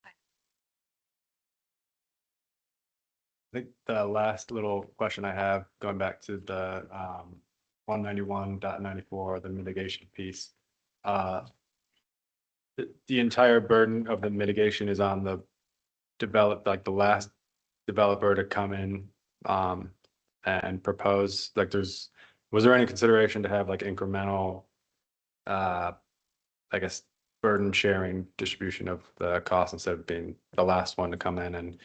I think the last little question I have, going back to the 191.94, the mitigation piece, the entire burden of the mitigation is on the the last developer to come in and propose, like, was there any consideration to have like incremental, I guess, burden sharing distribution of the cost instead of being the last one to come in and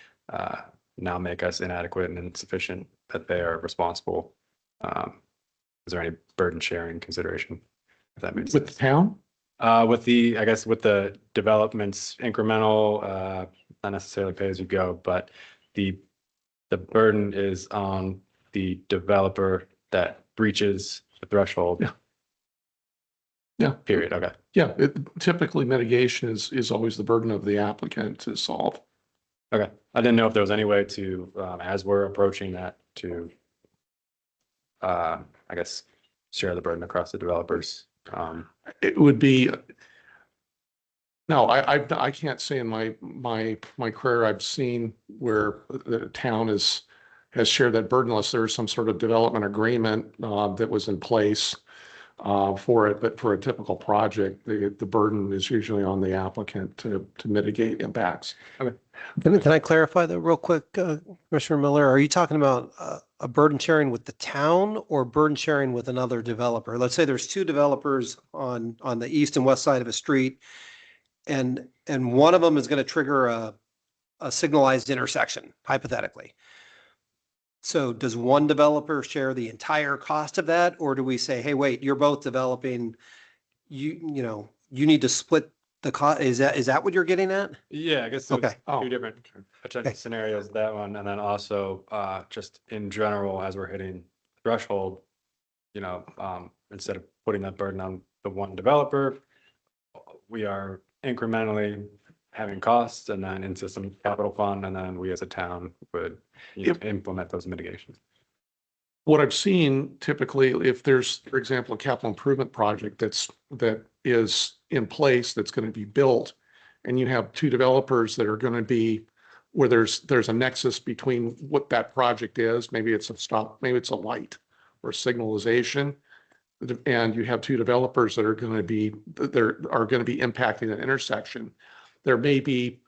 now make us inadequate and insufficient that they are responsible? Is there any burden sharing consideration, if that makes With the sense? town? With I guess with the developments, incremental, not necessarily pay as you go, but the burden is on the developer that breaches the threshold. Yeah. Yeah. Period. Okay. Yeah, typically mitigation is always the burden of the applicant to solve. Okay. I didn't know if there was any way to, as we're approaching that, to, I guess, share the burden across the developers. It would be, no, I can't say in my career I've seen where the town has shared that burden unless there's some sort of development agreement that was in place for it. But for a typical project, the burden is usually on the applicant to mitigate impacts. Okay. Can I clarify that real quick, Commissioner Miller? Are you talking about a burden sharing with the town or burden sharing with another developer? Let's say there's two developers on the east and west side of a street, and one of them is going to trigger a signalized intersection, hypothetically. So does one developer share the entire cost of that, or do we say, hey, wait, you're both developing, you need to split the cost? Is that what you're getting at? Yeah, I guess there's Okay. two different potential Okay. scenarios, that one, and then also just in general, as we're hitting threshold, instead of putting that burden on the one developer, we are incrementally having costs and then into some capital fund, and then we as a town would implement those mitigations. What I've seen typically, if there's, for example, a capital improvement project that is in place, that's going to be built, and you have two developers that are going to be where there's a nexus between what that project is, maybe it's a stop, maybe it's a light or signalization, and you have two developers that are going to be impacting an intersection. There may be,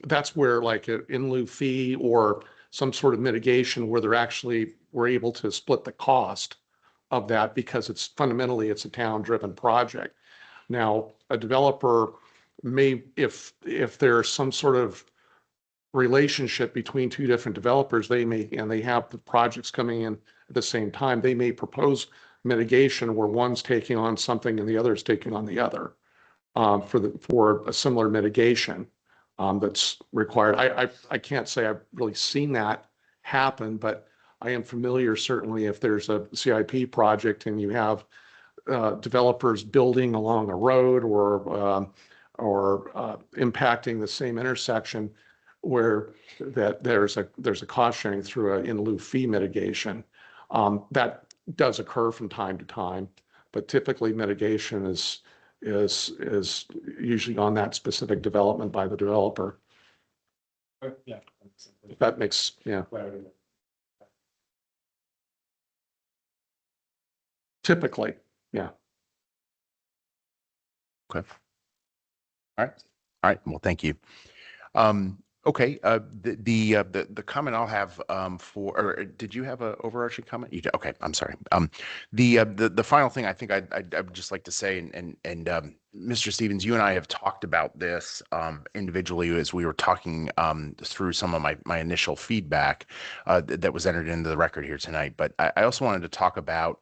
that's where like an in lieu fee or some sort of mitigation where we're able to split the cost of that because it's fundamentally a town-driven project. Now, a developer may, if there's some sort of relationship between two different developers, and they have the projects coming in at the same time, they may propose mitigation where one's taking on something and the other is taking on the other. For a similar mitigation that's required. I can't say I've really seen that happen, but I am familiar certainly if there's a CIP project and you have developers building along a road or impacting the same intersection where that there's a cost sharing through an in lieu fee mitigation. That does occur from time to time, but typically mitigation is usually on that specific development by the developer. Yeah. If that makes, yeah. Typically, yeah. Okay. All right. Well, thank you. Okay. The comment I'll have or did you have an overarching comment? You did. Okay. I'm sorry. The final thing I think I'd just like to say, and Mr. Stevens, you and I have talked about this individually as we were talking through some of my initial feedback that was entered into the record here tonight. But I also wanted to talk about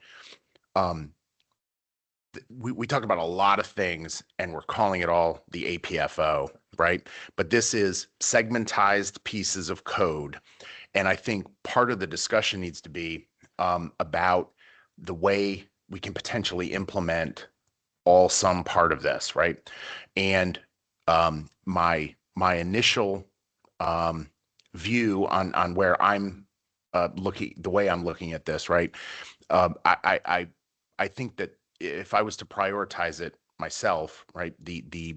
we talked about a lot of things and we're calling it all the APFO, right? But this is segmentized pieces of code. And I think part of the discussion needs to be about the way we can potentially implement some part of this, right? And my initial view on where I'm the way I'm looking at this, right? I think that if I was to prioritize it myself, right, the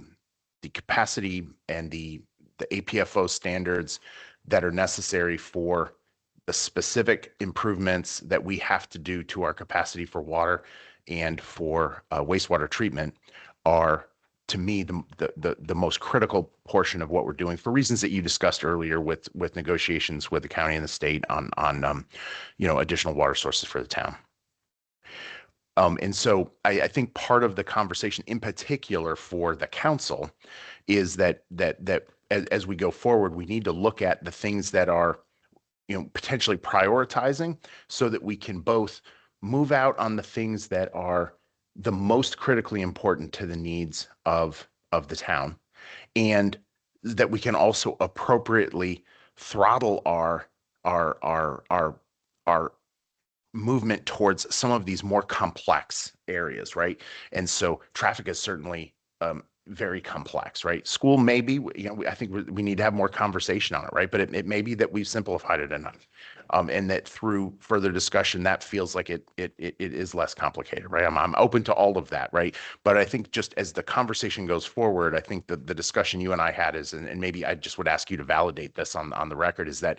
capacity and the APFO standards that are necessary for the specific improvements that we have to do to our capacity for water and for wastewater treatment are, to me, the most critical portion of what we're doing for reasons that you discussed earlier with negotiations with the county and the state on additional water sources for the town. And so I think part of the conversation in particular for the council is that as we go forward, we need to look at the things that are, potentially prioritizing so that we can both move out on the things that are the most critically important to the needs of the town, and that we can also appropriately throttle our movement towards some of these more complex areas, right? And so traffic is certainly very complex, right? School maybe, I think we need to have more conversation on it, right? But it may be that we've simplified it enough, and that through further discussion, that feels like it is less complicated, right? I'm open to all of that, right? But I think just as the conversation goes forward, I think that the discussion you and I had is, and maybe I just would ask you to validate this on the record, is that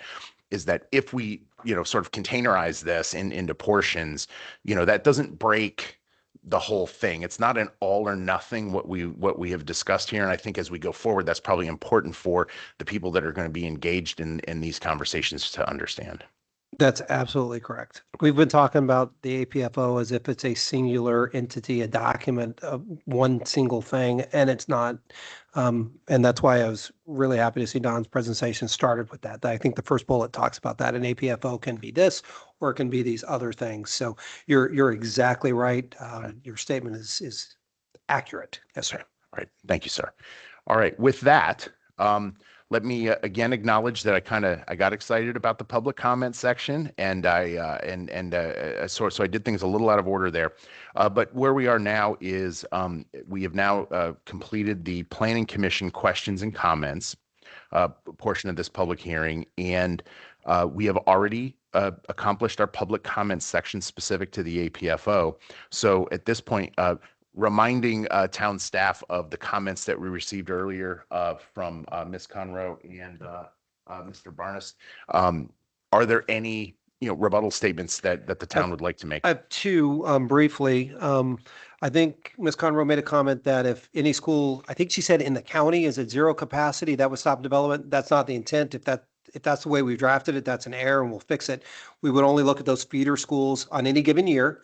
if we, sort of containerize this into portions, that doesn't break the whole thing. It's not an all or nothing what we have discussed here. And I think as we go forward, that's probably important for the people that are going to be engaged in these conversations to understand. That's absolutely correct. We've been talking about the APFO as if it's a singular entity, a document of one single thing, and it's not. And that's why I was really happy to see Don's presentation started with that. I think the first bullet talks about that. An APFO can be this, or it can be these other things. So you're exactly right. Your statement is accurate. Yes, sir. All right. Thank you, sir. All right. With that, let me again acknowledge that I got excited about the public comment section, and so I did things a little out of order there. But where we are now is we have now completed the Planning Commission questions and comments portion of this public hearing, and we have already accomplished our public comments section specific to the APFO. So at this point, reminding town staff of the comments that we received earlier from Ms. Conroe and Mr. Barnes. Are there any rebuttal statements that the town would like to make? I have two briefly. I think Ms. Conroe made a comment that if any school, I think she said in the county is at zero capacity, that would stop development. That's not the intent. If that's the way we've drafted it, that's an error and we'll fix it. We would only look at those feeder schools on any given year.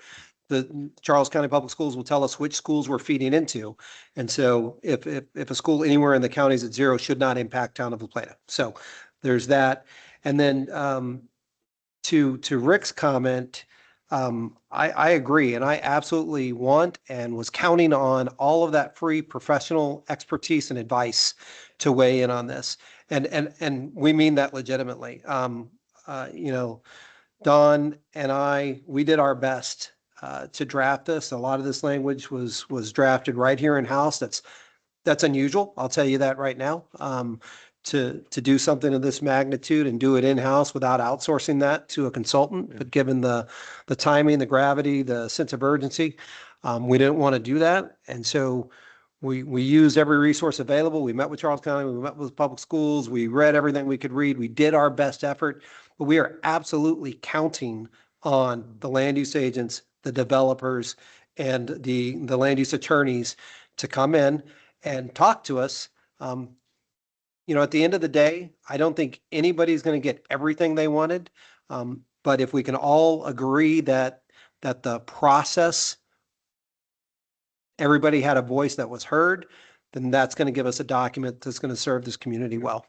The Charles County Public Schools will tell us which schools we're feeding into. And so if a school anywhere in the county is at zero, should not impact town of La Plata. So there's that. And then to Rick's comment, I agree. And I absolutely want and was counting on all of that free professional expertise and advice to weigh in on this. And we mean that legitimately. Don and I, we did our best to draft this. A lot of this language was drafted right here in house. That's unusual. I'll tell you that right now. To do something of this magnitude and do it in house without outsourcing that to a consultant, but given the timing, the gravity, the sense of urgency, we didn't want to do that. And so we used every resource available. We met with Charles County, we met with public schools, we read everything we could read. We did our best effort, but we are absolutely counting on the land use agents, the developers, and the land use attorneys to come in and talk to us. At the end of the day, I don't think anybody's going to get everything they wanted. But if we can all agree that the process, everybody had a voice that was heard, then that's going to give us a document that's going to serve this community well.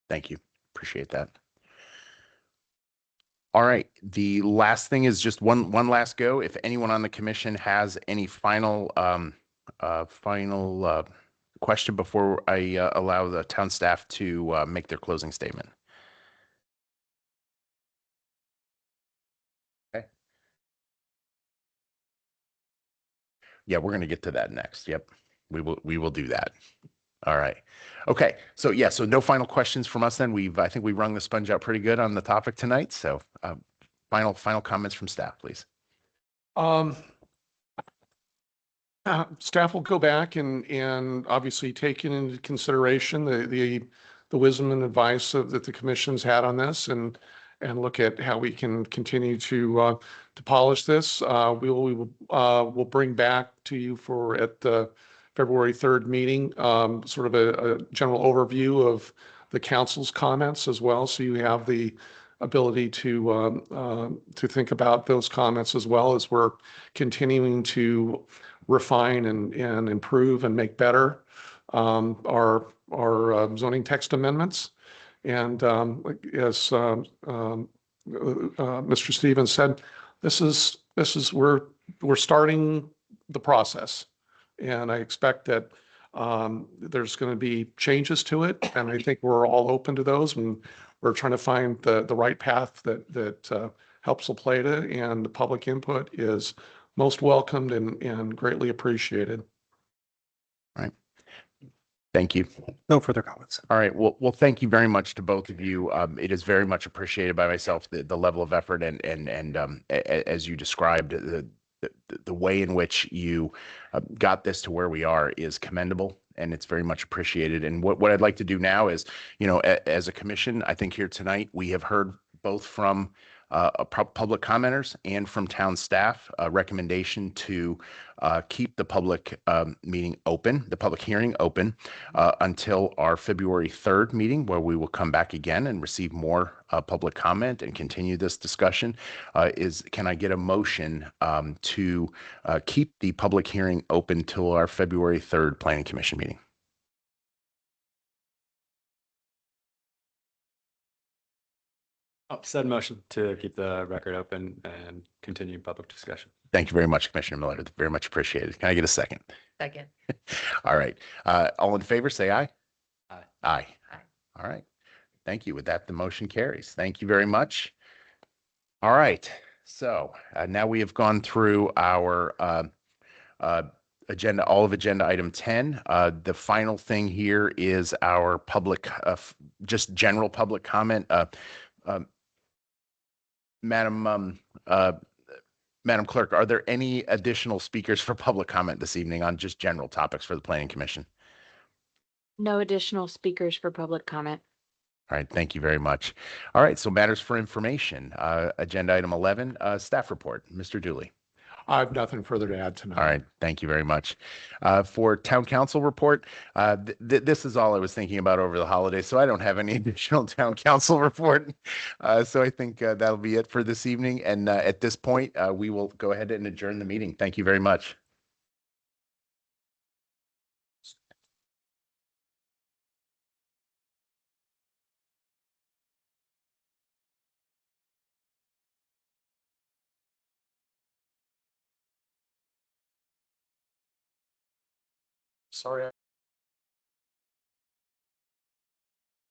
Thank you. Appreciate that. All right. The last thing is just one last go. If anyone on the commission has any final question before I allow the town staff to make their closing statement. Okay. Yeah, we're going to get to that next. Yep. We will do that. All right. Okay. So yeah, so no final questions from us then. I think we've wrung the sponge out pretty good on the topic tonight. So final comments from staff, please. Staff will go back and obviously take into consideration the wisdom and advice that the commission's had on this and look at how we can continue to polish this. We'll bring back to you at the February 3rd meeting, sort of a general overview of the council's comments as well. So you have the ability to think about those comments as well as we're continuing to refine and improve and make better our zoning text amendments. And as Mr. Stevens said, we're starting the process. And I expect that there's going to be changes to it, and I think we're all open to those, and we're trying to find the right path that helps La Plata, and the public input is most welcomed and greatly appreciated. Thank you. No further comments. All right. Well, thank you very much to both of you. It is very much appreciated by myself, the level of effort and as you described, the way in which you got this to where we are is commendable, and it's very much appreciated. And what I'd like to do now is, as a commission, I think here tonight, we have heard both from public commenters and from town staff, a recommendation to keep the public meeting open, the public hearing open until our February 3rd meeting, where we will come back again and receive more public comment and continue this discussion. Can I get a motion to keep the public hearing open till our February 3rd Planning Commission meeting? Said motion to keep the record open and continue public discussion. Thank you very much, Commissioner Miller. Very much appreciated. Can I get a second? Second. All right. All in favor, say aye. Aye. Aye. Aye. All right. Thank you. With that, the motion carries. Thank you very much. All right. So now we have gone through our agenda, all of agenda item 10. The final thing here is our public, just general public comment. Madam Clerk, are there any additional speakers for public comment this evening on just general topics for the Planning Commission? No additional speakers for public comment. All right, thank you very much. All right, so matters for information. Agenda item 11, staff report. Mr. Dooley. I have nothing further to add tonight. All right, thank you very much. For town council report, this is all I was thinking about over the holidays, so I don't have any additional town council report. So I think that'll be it for this evening. And at this point, we will go ahead and adjourn the meeting. Thank you very much. Sorry.